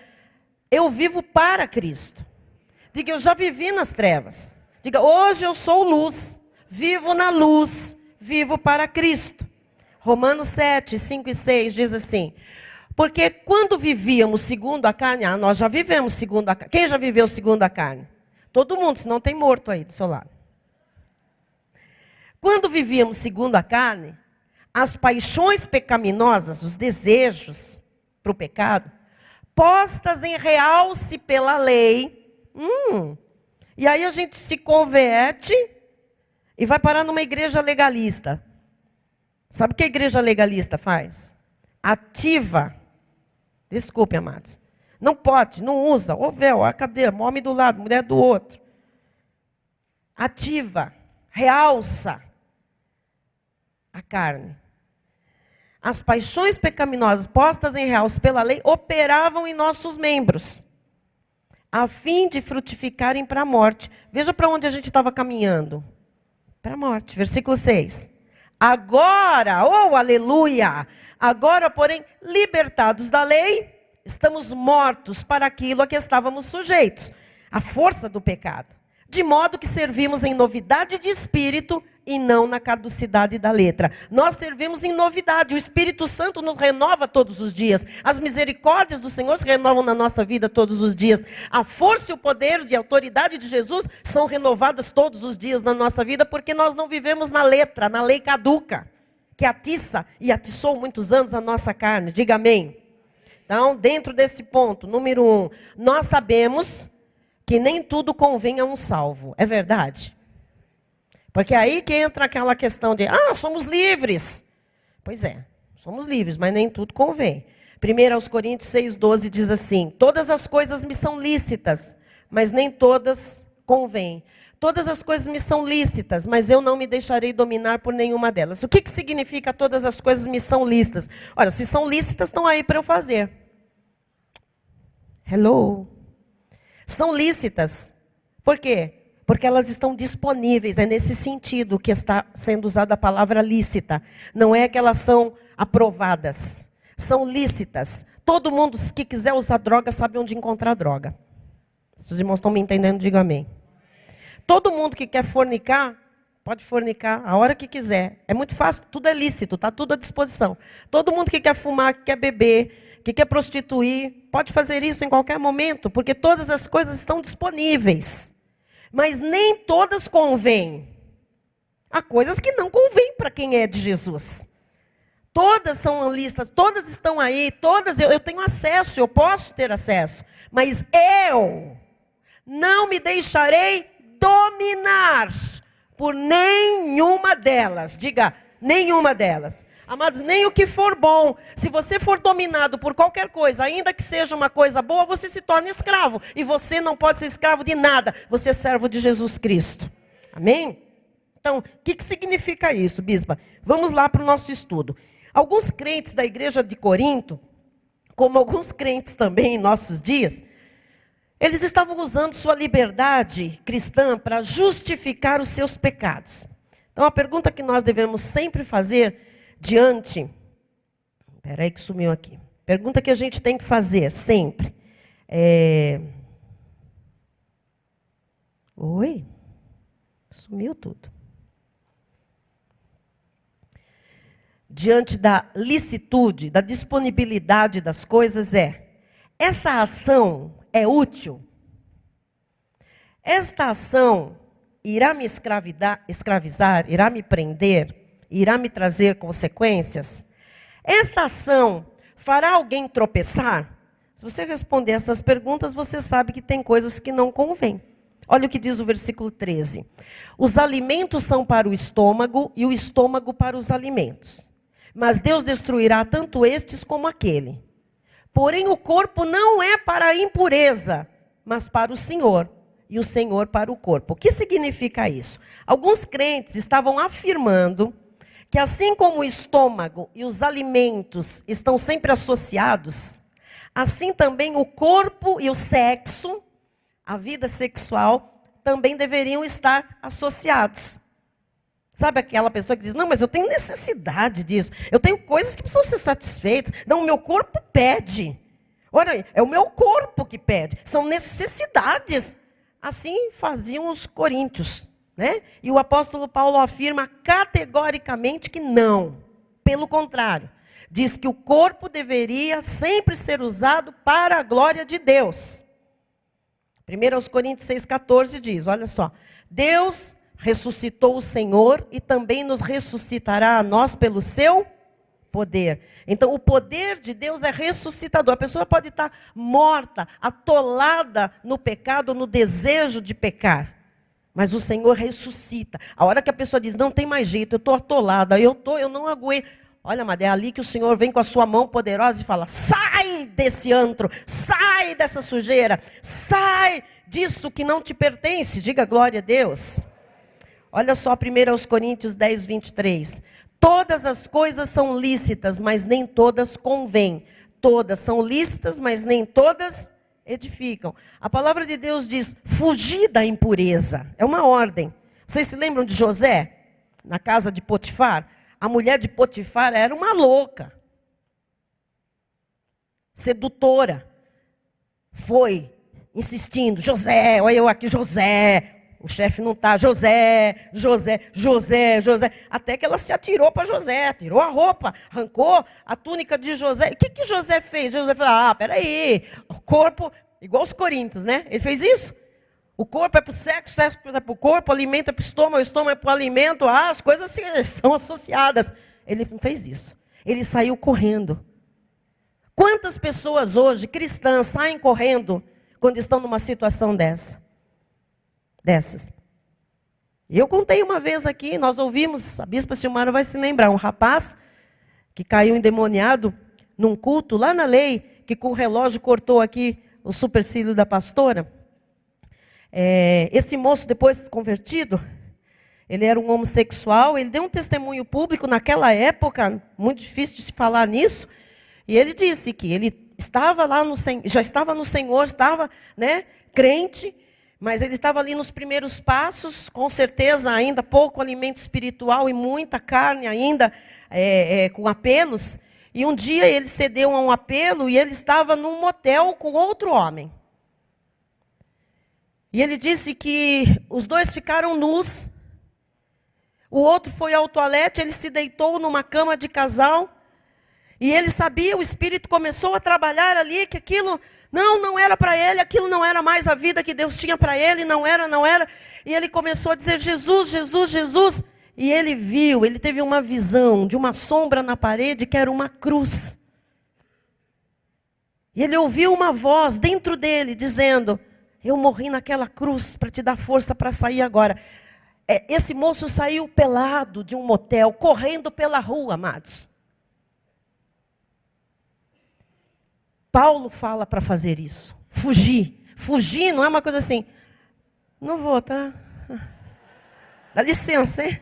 eu vivo para Cristo. Diga, eu já vivi nas trevas. Diga, hoje eu sou luz, vivo na luz, vivo para Cristo. Romanos 7, 5 e 6 diz assim: porque quando vivíamos segundo a carne, nós já vivemos segundo a carne. Quem já viveu segundo a carne? Todo mundo, senão tem morto aí do seu lado. Quando vivíamos segundo a carne, as paixões pecaminosas, os desejos para o pecado, postas em realce pela lei. E aí a gente se converte e vai parar numa igreja legalista. Sabe o que a igreja legalista faz? Ativa. Desculpe, amados. Não pode, não usa. O véu, a cadeira, homem do lado, mulher do outro. Ativa, realça a carne. As paixões pecaminosas postas em realce pela lei operavam em nossos membros, a fim de frutificarem para a morte. Veja para onde a gente estava caminhando. Para a morte. Versículo 6. Agora, aleluia! Agora, porém, libertados da lei, estamos mortos para aquilo a que estávamos sujeitos, a força do pecado. De modo que servimos em novidade de espírito e não na caducidade da letra. Nós servimos em novidade. O Espírito Santo nos renova todos os dias. As misericórdias do Senhor se renovam na nossa vida todos os dias. A força e o poder e a autoridade de Jesus são renovadas todos os dias na nossa vida, porque nós não vivemos na letra, na lei caduca, que atiça e atiçou muitos anos a nossa carne. Diga amém. Então, dentro desse ponto, número 1, nós sabemos que nem tudo convém a um salvo. É verdade? Porque aí que entra aquela questão de, somos livres. Pois é, somos livres, mas nem tudo convém. 1 Coríntios 6,12 diz assim: todas as coisas me são lícitas, mas nem todas convêm. Todas as coisas me são lícitas, mas eu não me deixarei dominar por nenhuma delas. O que significa todas as coisas me são lícitas? Olha, se são lícitas, estão aí para eu fazer. Hello? São lícitas. Por quê? Porque elas estão disponíveis. É nesse sentido que está sendo usada a palavra lícita. Não é que elas são aprovadas. São lícitas. Todo mundo que quiser usar droga sabe onde encontrar droga. Se os irmãos estão me entendendo, diga amém. Todo mundo que quer fornicar, pode fornicar a hora que quiser. É muito fácil, tudo é lícito, está tudo à disposição. Todo mundo que quer fumar, que quer beber, que quer prostituir, pode fazer isso em qualquer momento, porque todas as coisas estão disponíveis. Mas nem todas convêm. Há coisas que não convêm para quem é de Jesus. Todas são listas, todas estão aí, todas eu tenho acesso, eu posso ter acesso. Mas eu não me deixarei dominar por nenhuma delas. Diga, nenhuma delas. Amados, nem o que for bom. Se você for dominado por qualquer coisa, ainda que seja uma coisa boa, você se torna escravo. E você não pode ser escravo de nada. Você é servo de Jesus Cristo. Amém? Então, o que significa isso, bispa? Vamos lá para o nosso estudo. Alguns crentes da igreja de Corinto, como alguns crentes também em nossos dias, Eles estavam usando sua liberdade cristã para justificar os seus pecados. Então a pergunta que nós devemos sempre fazer diante... Espera aí que sumiu aqui. Pergunta que a gente tem que fazer sempre. Oi? Sumiu tudo. Diante da licitude, da disponibilidade das coisas essa ação é útil? Esta ação irá me escravizar, irá me prender, irá me trazer consequências? Esta ação fará alguém tropeçar? Se você responder essas perguntas, você sabe que tem coisas que não convêm. Olha o que diz o versículo 13. Os alimentos são para o estômago e o estômago para os alimentos. Mas Deus destruirá tanto estes como aquele. Porém, o corpo não é para a impureza, mas para o Senhor, e o Senhor para o corpo. O que significa isso? Alguns crentes estavam afirmando que assim como o estômago e os alimentos estão sempre associados, assim também o corpo e o sexo, a vida sexual, também deveriam estar associados. Sabe aquela pessoa que diz, não, mas eu tenho necessidade disso. Eu tenho coisas que precisam ser satisfeitas. Não, o meu corpo pede. Olha, é o meu corpo que pede. São necessidades. Assim faziam os coríntios, né? E o apóstolo Paulo afirma categoricamente que não. Pelo contrário. Diz que o corpo deveria sempre ser usado para a glória de Deus. 1 Coríntios 6,14 diz, olha só. Deus ressuscitou o Senhor e também nos ressuscitará a nós pelo seu poder. Então, o poder de Deus é ressuscitador. A pessoa pode estar morta, atolada no pecado, no desejo de pecar. Mas o Senhor ressuscita. A hora que a pessoa diz, não tem mais jeito, eu estou atolada, eu não aguento. Olha, mas é ali que o Senhor vem com a sua mão poderosa e fala, sai desse antro, sai dessa sujeira, sai disso que não te pertence. Diga glória a Deus. Olha só 1 Coríntios 10, 23. Todas as coisas são lícitas, mas nem todas convêm. Todas são lícitas, mas nem todas edificam. A palavra de Deus diz, fugir da impureza. É uma ordem. Vocês se lembram de José? Na casa de Potifar? A mulher de Potifar era uma louca. Sedutora. Foi insistindo, José, olha eu aqui, José. O chefe não está, José. Até que ela se atirou para José, tirou a roupa, arrancou a túnica de José. O que José fez? José falou, peraí, o corpo, igual os coríntios, né? Ele fez isso. O corpo é para o sexo, o sexo é para o corpo, o alimento é para o estômago é para o alimento. As coisas são associadas. Ele não fez isso. Ele saiu correndo. Quantas pessoas hoje, cristãs, saem correndo quando estão numa situação dessas? Eu contei uma vez aqui, nós ouvimos, a bispa Silmara vai se lembrar, um rapaz que caiu endemoniado num culto lá na lei, que com o relógio cortou aqui o supercílio da pastora. Esse moço, depois convertido, ele era um homossexual, ele deu um testemunho público naquela época, muito difícil de se falar nisso, e ele disse que ele estava lá já estava no Senhor, estava, né, crente, mas ele estava ali nos primeiros passos, com certeza ainda pouco alimento espiritual e muita carne ainda com apelos. E um dia ele cedeu a um apelo e ele estava num motel com outro homem. E ele disse que os dois ficaram nus. O outro foi ao toalete, ele se deitou numa cama de casal. E ele sabia, o Espírito começou a trabalhar ali, que aquilo não era para ele, aquilo não era mais a vida que Deus tinha para ele, não era. E ele começou a dizer, Jesus, Jesus, Jesus. E ele viu, ele teve uma visão de uma sombra na parede que era uma cruz. E ele ouviu uma voz dentro dele dizendo, eu morri naquela cruz para te dar força para sair agora. Esse moço saiu pelado de um motel, correndo pela rua, amados. Paulo fala para fazer isso. Fugir. Fugir não é uma coisa assim. Não vou, tá? Dá licença, hein?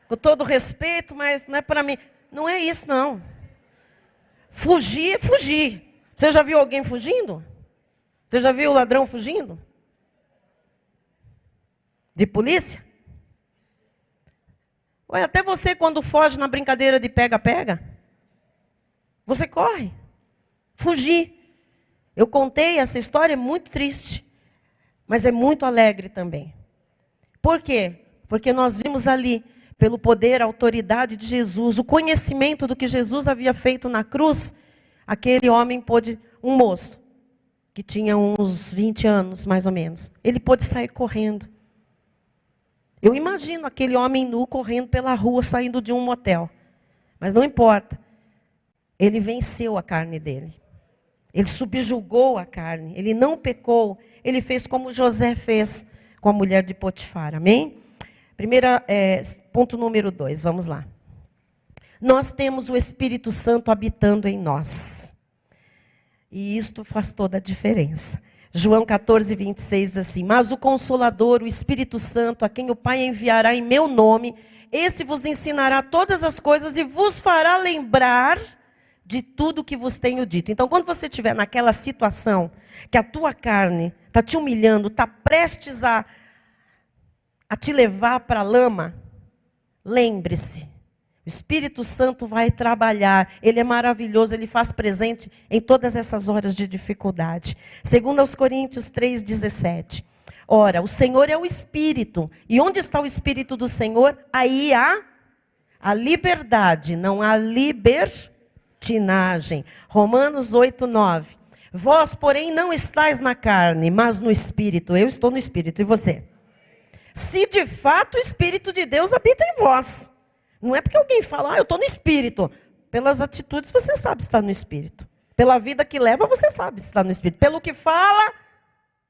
Com todo respeito, mas não é para mim. Não é isso, não. Fugir é fugir. Você já viu alguém fugindo? Você já viu o ladrão fugindo? De polícia? Ué, até você quando foge na brincadeira de pega-pega, você corre. Fugir. Eu contei essa história, é muito triste, mas é muito alegre também. Por quê? Porque nós vimos ali, pelo poder, a autoridade de Jesus, o conhecimento do que Jesus havia feito na cruz, aquele homem pôde, um moço, que tinha uns 20 anos, mais ou menos, ele pôde sair correndo. Eu imagino aquele homem nu correndo pela rua, saindo de um motel. Mas não importa. Ele venceu a carne dele. Ele subjugou a carne. Ele não pecou. Ele fez como José fez com a mulher de Potifar. Amém? Ponto número 2, vamos lá. Nós temos o Espírito Santo habitando em nós. E isto faz toda a diferença. João 14, 26 diz assim: mas o Consolador, o Espírito Santo, a quem o Pai enviará em meu nome, esse vos ensinará todas as coisas e vos fará lembrar de tudo que vos tenho dito. Então, quando você estiver naquela situação, que a tua carne está te humilhando, está prestes a te levar para a lama, lembre-se. O Espírito Santo vai trabalhar, ele é maravilhoso, ele faz presente em todas essas horas de dificuldade. Segundo aos Coríntios 3,17. Ora, o Senhor é o Espírito, e onde está o Espírito do Senhor? Aí há a liberdade, não há libertinagem. Romanos 8,9. Vós, porém, não estáis na carne, mas no Espírito. Eu estou no Espírito, e você? Se de fato o Espírito de Deus habita em vós. Não é porque alguém fala, eu estou no Espírito. Pelas atitudes você sabe se está no Espírito. Pela vida que leva você sabe se está no Espírito. Pelo que fala,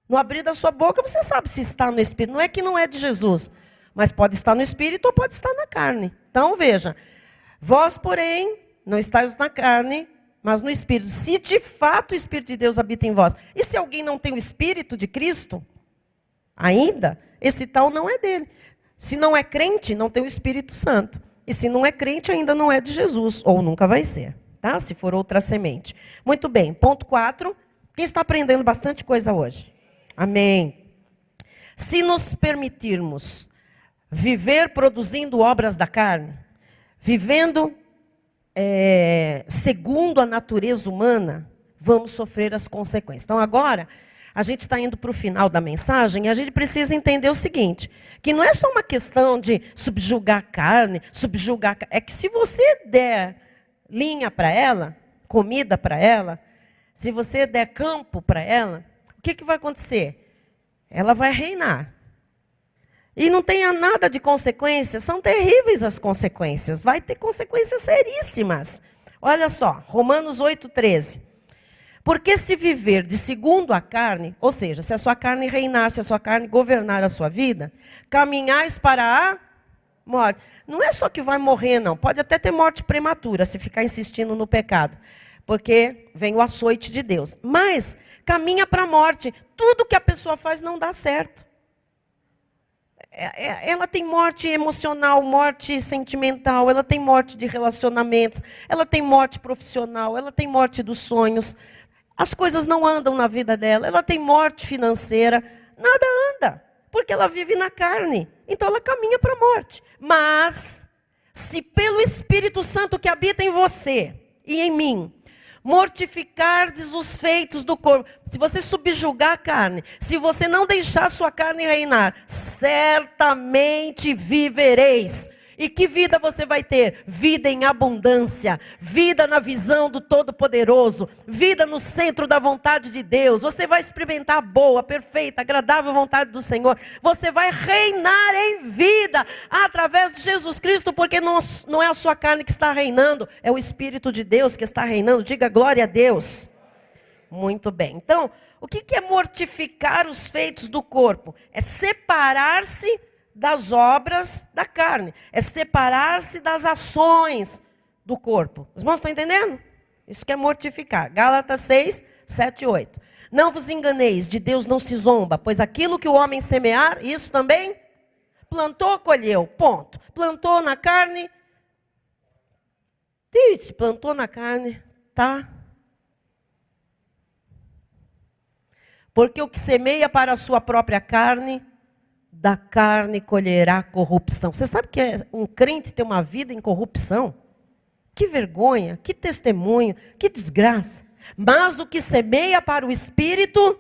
no abrir da sua boca você sabe se está no Espírito. Não é que não é de Jesus, mas pode estar no Espírito ou pode estar na carne. Então veja, vós porém não estáis na carne, mas no Espírito. Se de fato o Espírito de Deus habita em vós. E se alguém não tem o Espírito de Cristo, ainda, esse tal não é dele. Se não é crente, não tem o Espírito Santo. E se não é crente, ainda não é de Jesus, ou nunca vai ser, tá? Se for outra semente. Muito bem, ponto 4. Quem está aprendendo bastante coisa hoje? Amém. Se nos permitirmos viver produzindo obras da carne, vivendo segundo a natureza humana, vamos sofrer as consequências. Então agora, a gente está indo para o final da mensagem e a gente precisa entender o seguinte, que não é só uma questão de subjugar a carne, é que se você der linha para ela, comida para ela, se você der campo para ela, o que vai acontecer? Ela vai reinar. E não tenha nada de consequências, são terríveis as consequências, vai ter consequências seríssimas. Olha só, Romanos 8,13. Porque se viver de segundo a carne, ou seja, se a sua carne reinar, se a sua carne governar a sua vida, caminhais para a morte. Não é só que vai morrer, não. Pode até ter morte prematura, se ficar insistindo no pecado. Porque vem o açoite de Deus. Mas caminha para a morte. Tudo que a pessoa faz não dá certo. Ela tem morte emocional, morte sentimental, ela tem morte de relacionamentos, ela tem morte profissional, ela tem morte dos sonhos. As coisas não andam na vida dela. Ela tem morte financeira. Nada anda. Porque ela vive na carne. Então ela caminha para a morte. Mas, se pelo Espírito Santo que habita em você e em mim, mortificardes os feitos do corpo, se você subjugar a carne, se você não deixar a sua carne reinar, certamente vivereis. E que vida você vai ter? Vida em abundância, vida na visão do Todo-Poderoso, vida no centro da vontade de Deus. Você vai experimentar a boa, perfeita, agradável vontade do Senhor. Você vai reinar em vida através de Jesus Cristo, porque não é a sua carne que está reinando, é o Espírito de Deus que está reinando. Diga glória a Deus. Muito bem. Então, o que é mortificar os feitos do corpo? É separar-se das obras da carne. É separar-se das ações do corpo. Os irmãos estão entendendo? Isso que é mortificar. Gálatas 6, 7 e 8. Não vos enganeis, de Deus não se zomba, pois aquilo que o homem semear, isso também plantou, colheu. Ponto. Plantou na carne. Plantou na carne, tá? Porque o que semeia para a sua própria carne, da carne colherá corrupção. Você sabe que um crente ter uma vida em corrupção? Que vergonha, que testemunho, que desgraça. Mas o que semeia para o Espírito,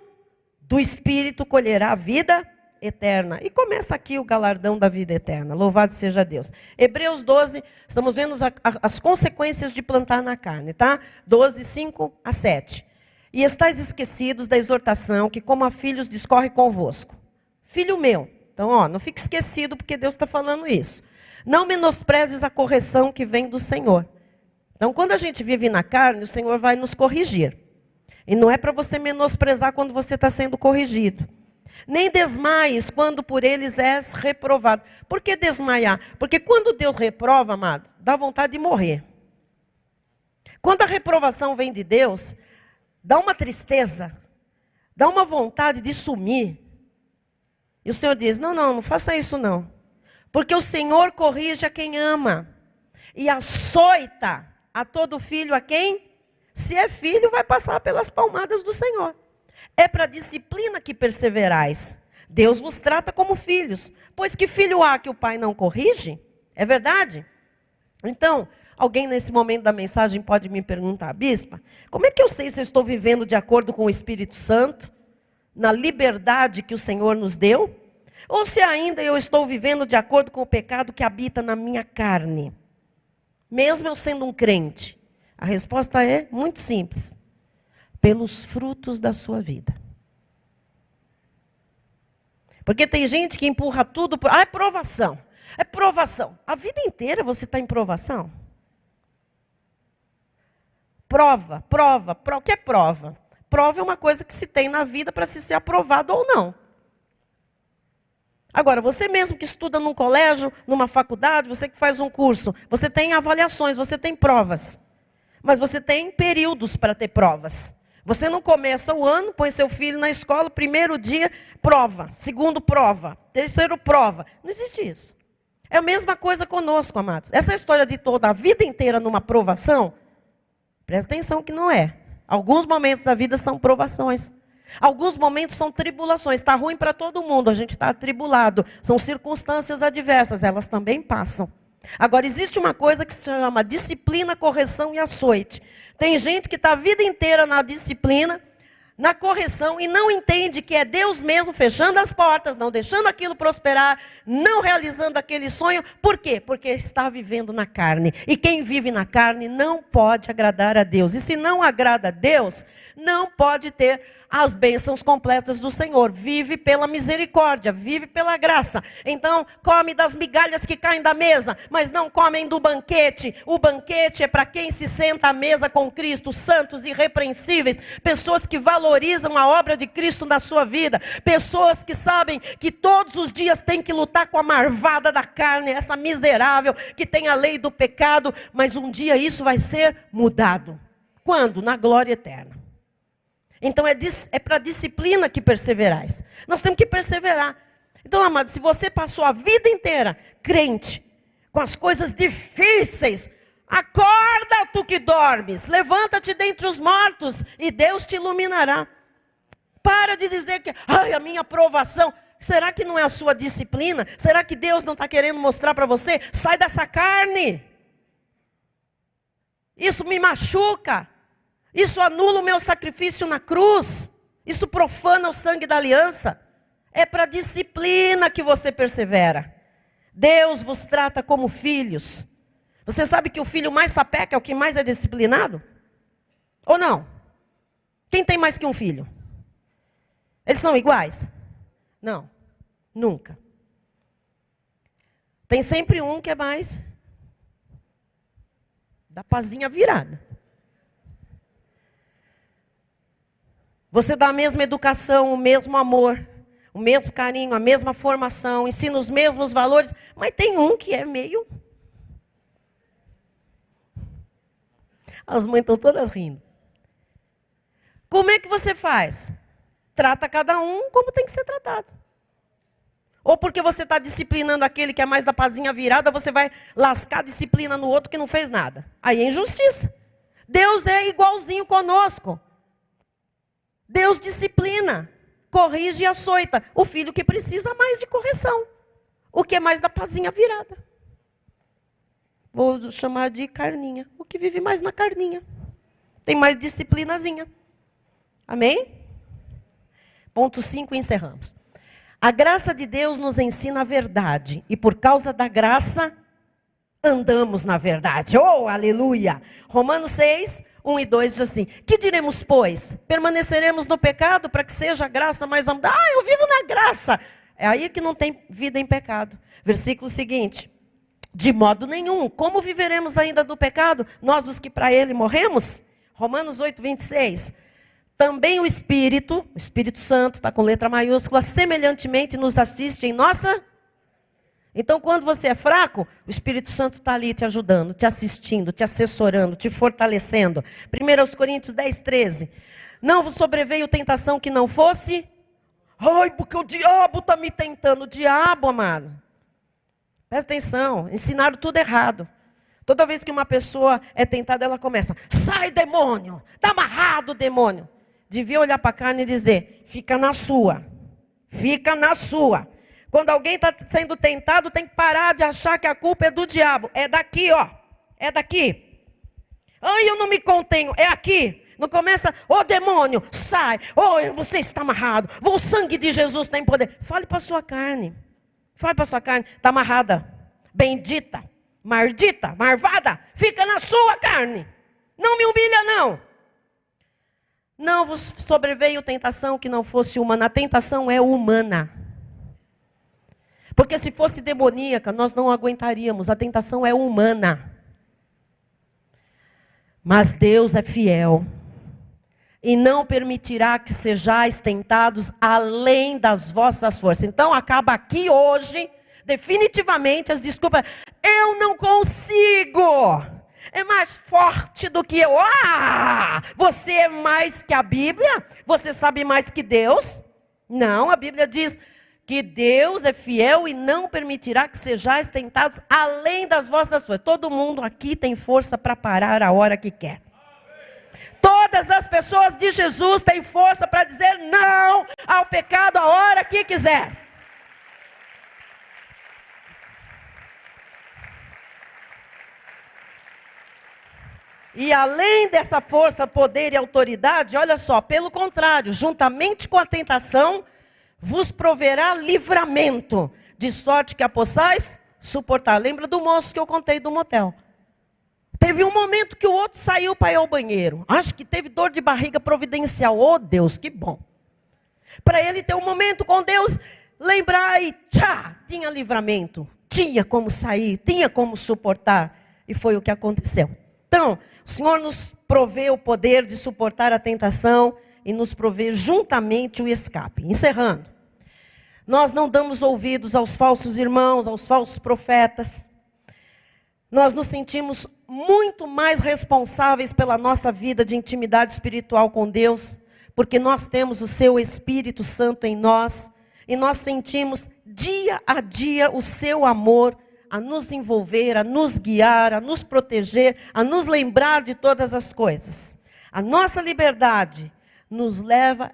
do Espírito colherá a vida eterna. E começa aqui o galardão da vida eterna. Louvado seja Deus. Hebreus 12, estamos vendo as consequências de plantar na carne, tá? 12, 5 a 7. E estáis esquecidos da exortação que como a filhos discorre convosco. Filho meu. Então, não fique esquecido porque Deus está falando isso. Não menosprezes a correção que vem do Senhor. Então, quando a gente vive na carne, o Senhor vai nos corrigir. E não é para você menosprezar quando você está sendo corrigido. Nem desmaies quando por eles és reprovado. Por que desmaiar? Porque quando Deus reprova, amado, dá vontade de morrer. Quando a reprovação vem de Deus, dá uma tristeza, dá uma vontade de sumir. E o Senhor diz, não faça isso não. Porque o Senhor corrige a quem ama. E açoita a todo filho a quem? Se é filho, vai passar pelas palmadas do Senhor. É para a disciplina que perseverais. Deus vos trata como filhos. Pois que filho há que o pai não corrige? É verdade? Então, alguém nesse momento da mensagem pode me perguntar, bispa, como é que eu sei se eu estou vivendo de acordo com o Espírito Santo? Na liberdade que o Senhor nos deu? Ou se ainda eu estou vivendo de acordo com o pecado que habita na minha carne? Mesmo eu sendo um crente? A resposta é muito simples. Pelos frutos da sua vida. Porque tem gente que empurra tudo é provação. É provação. A vida inteira você está em provação? Prova. O que é prova? Prova é uma coisa que se tem na vida para se ser aprovado ou não. Agora, você mesmo que estuda num colégio, numa faculdade, você que faz um curso, você tem avaliações, você tem provas. Mas você tem períodos para ter provas. Você não começa o ano, põe seu filho na escola, primeiro dia, prova, segundo prova, terceiro prova. Não existe isso. É a mesma coisa conosco, amados. Essa história de toda a vida inteira numa provação, presta atenção que não é. Alguns momentos da vida são provações. Alguns momentos são tribulações. Está ruim para todo mundo, a gente está atribulado. São circunstâncias adversas, elas também passam. Agora, existe uma coisa que se chama disciplina, correção e açoite. Tem gente que está a vida inteira na disciplina, na correção, e não entende que é Deus mesmo fechando as portas, não deixando aquilo prosperar, não realizando aquele sonho. Por quê? Porque está vivendo na carne. E quem vive na carne não pode agradar a Deus. E se não agrada a Deus, não pode ter as bênçãos completas do Senhor. Vive pela misericórdia, vive pela graça. Então, come das migalhas que caem da mesa, mas não comem do banquete. O banquete é para quem se senta à mesa com Cristo, santos e irrepreensíveis, pessoas que valorizam a obra de Cristo na sua vida, pessoas que sabem que todos os dias tem que lutar com a marvada da carne, essa miserável que tem a lei do pecado, mas um dia isso vai ser mudado. Quando? Na glória eterna. Então é para a disciplina que perseverais. Nós temos que perseverar. Então, amado, se você passou a vida inteira crente, com as coisas difíceis, acorda tu que dormes, levanta-te dentre os mortos e Deus te iluminará. Para de dizer que, a minha aprovação, será que não é a sua disciplina? Será que Deus não está querendo mostrar para você? Sai dessa carne. Isso me machuca. Isso anula o meu sacrifício na cruz. Isso profana o sangue da aliança. É para a disciplina que você persevera. Deus vos trata como filhos. Você sabe que o filho mais sapeca é o que mais é disciplinado? Ou não? Quem tem mais que um filho? Eles são iguais? Não, nunca. Tem sempre um que é mais da pazinha virada. Você dá a mesma educação, o mesmo amor, o mesmo carinho, a mesma formação, ensina os mesmos valores, mas tem um que é meio... As mães estão todas rindo. Como é que você faz? Trata cada um como tem que ser tratado. Ou porque você está disciplinando aquele que é mais da pazinha virada, você vai lascar a disciplina no outro que não fez nada. Aí é injustiça. Deus é igualzinho conosco. Deus disciplina. corrige e açoita o filho que precisa mais de correção. O que é mais da pazinha virada. Vou chamar de carninha. O que vive mais na carninha. Tem mais disciplinazinha. Amém? Ponto 5, encerramos. A graça de Deus nos ensina a verdade. E por causa da graça, andamos na verdade. Oh, aleluia! Romanos 6, 1 e 2 diz assim: que diremos, pois? Permaneceremos no pecado para que seja a graça mais abundante? Ah, eu vivo na graça. É aí que não tem vida em pecado. Versículo seguinte: de modo nenhum. Como viveremos ainda do pecado, nós os que para ele morremos? Romanos 8, 26. Também o Espírito Santo, está com letra maiúscula, semelhantemente nos assiste em nossa... Então, quando você é fraco, o Espírito Santo está ali te ajudando, te assistindo, te assessorando, te fortalecendo. 1 Coríntios 10, 13. Não vos sobreveio tentação que não fosse... Ai, porque o diabo está me tentando. O diabo, amado. Presta atenção, ensinaram tudo errado. Toda vez que uma pessoa é tentada, ela começa: sai, demônio, está amarrado, demônio. Devia olhar para a carne e dizer: fica na sua, fica na sua. Quando alguém está sendo tentado, tem que parar de achar que a culpa é do diabo. É daqui, ó, é daqui. Ai, eu não me contenho, é aqui. Não começa: ô demônio, sai, ô você está amarrado, o sangue de Jesus tem poder. Fale para a sua carne, fale para a sua carne, está amarrada, bendita, maldita, marvada, fica na sua carne. Não me humilha não. Não vos sobreveio tentação que não fosse humana. A tentação é humana. Porque se fosse demoníaca, nós não aguentaríamos. A tentação é humana. Mas Deus é fiel. E não permitirá que sejais tentados além das vossas forças. Então acaba aqui hoje, definitivamente, as desculpas. Eu não consigo. É mais forte do que eu. Ah! Você é mais que a Bíblia? Você sabe mais que Deus? Não, a Bíblia diz que Deus é fiel e não permitirá que sejais tentados além das vossas forças. Todo mundo aqui tem força para parar a hora que quer. Todas as pessoas de Jesus têm força para dizer não ao pecado a hora que quiser. E além dessa força, poder e autoridade, olha só, pelo contrário, juntamente com a tentação, vos proverá livramento, de sorte que a possais suportar. Lembra do moço que eu contei do motel? Teve um momento que o outro saiu para ir ao banheiro. Acho que teve dor de barriga providencial. Oh Deus, que bom. Para ele ter um momento com Deus, lembrar e tinha livramento. Tinha como sair, tinha como suportar. E foi o que aconteceu. Então, o Senhor nos provê o poder de suportar a tentação e nos provê juntamente o escape. Encerrando. Nós não damos ouvidos aos falsos irmãos, aos falsos profetas. Nós nos sentimos muito mais responsáveis pela nossa vida de intimidade espiritual com Deus, porque nós temos o seu Espírito Santo em nós e nós sentimos dia a dia o seu amor a nos envolver, a nos guiar, a nos proteger, a nos lembrar de todas as coisas. A nossa liberdade nos leva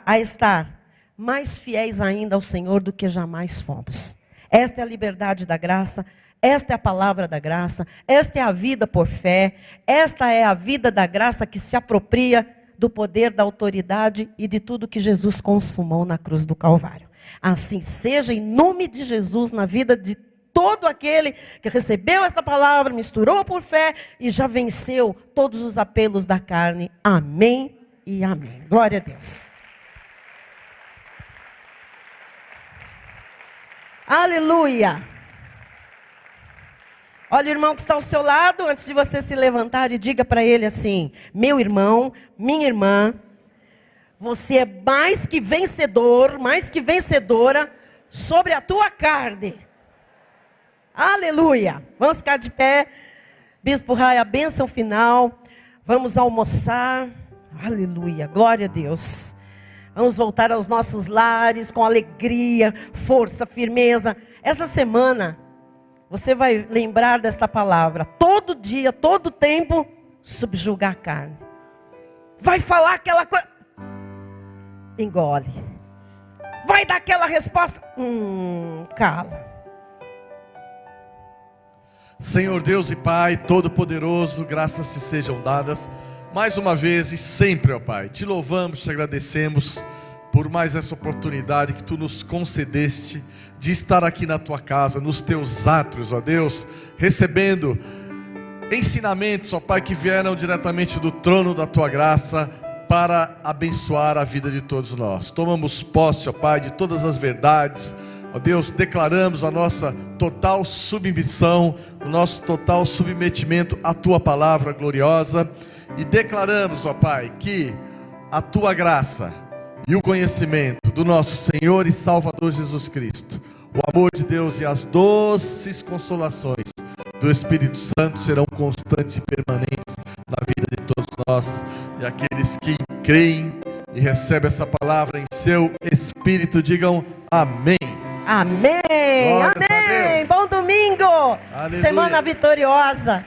a estar mais fiéis ainda ao Senhor do que jamais fomos. Esta é a liberdade da graça, esta é a palavra da graça, esta é a vida por fé, esta é a vida da graça que se apropria do poder, da autoridade e de tudo que Jesus consumou na cruz do Calvário. Assim seja em nome de Jesus na vida de todo aquele que recebeu esta palavra, misturou por fé e já venceu todos os apelos da carne. Amém e amém. Glória a Deus. Aleluia. Olha o irmão que está ao seu lado, antes de você se levantar, e diga para ele assim: meu irmão, minha irmã, você é mais que vencedor, mais que vencedora sobre a tua carne. Aleluia. Vamos ficar de pé. Bispo Rai, a bênção final. Vamos almoçar. Aleluia. Glória a Deus. Vamos voltar aos nossos lares com alegria, força, firmeza. Essa semana, você vai lembrar desta palavra. Todo dia, todo tempo, subjugar a carne. Vai falar aquela coisa. Engole. vai dar aquela resposta. Cala. Senhor Deus e Pai Todo-Poderoso, graças te sejam dadas mais uma vez e sempre, ó Pai. Te louvamos, te agradecemos por mais essa oportunidade que tu nos concedeste de estar aqui na tua casa, nos teus átrios, ó Deus, recebendo ensinamentos, ó Pai, que vieram diretamente do trono da tua graça para abençoar a vida de todos nós. Tomamos posse, ó Pai, de todas as verdades. Ó Deus, declaramos a nossa total submissão, o nosso total submetimento à Tua palavra gloriosa. E declaramos, ó Pai, que a Tua graça e o conhecimento do nosso Senhor e Salvador Jesus Cristo, o amor de Deus e as doces consolações do Espírito Santo serão constantes e permanentes na vida de todos nós. E aqueles que creem e recebem essa palavra em seu Espírito, digam amém. Amém, Glórias amém. Bom domingo, Aleluia. Semana vitoriosa.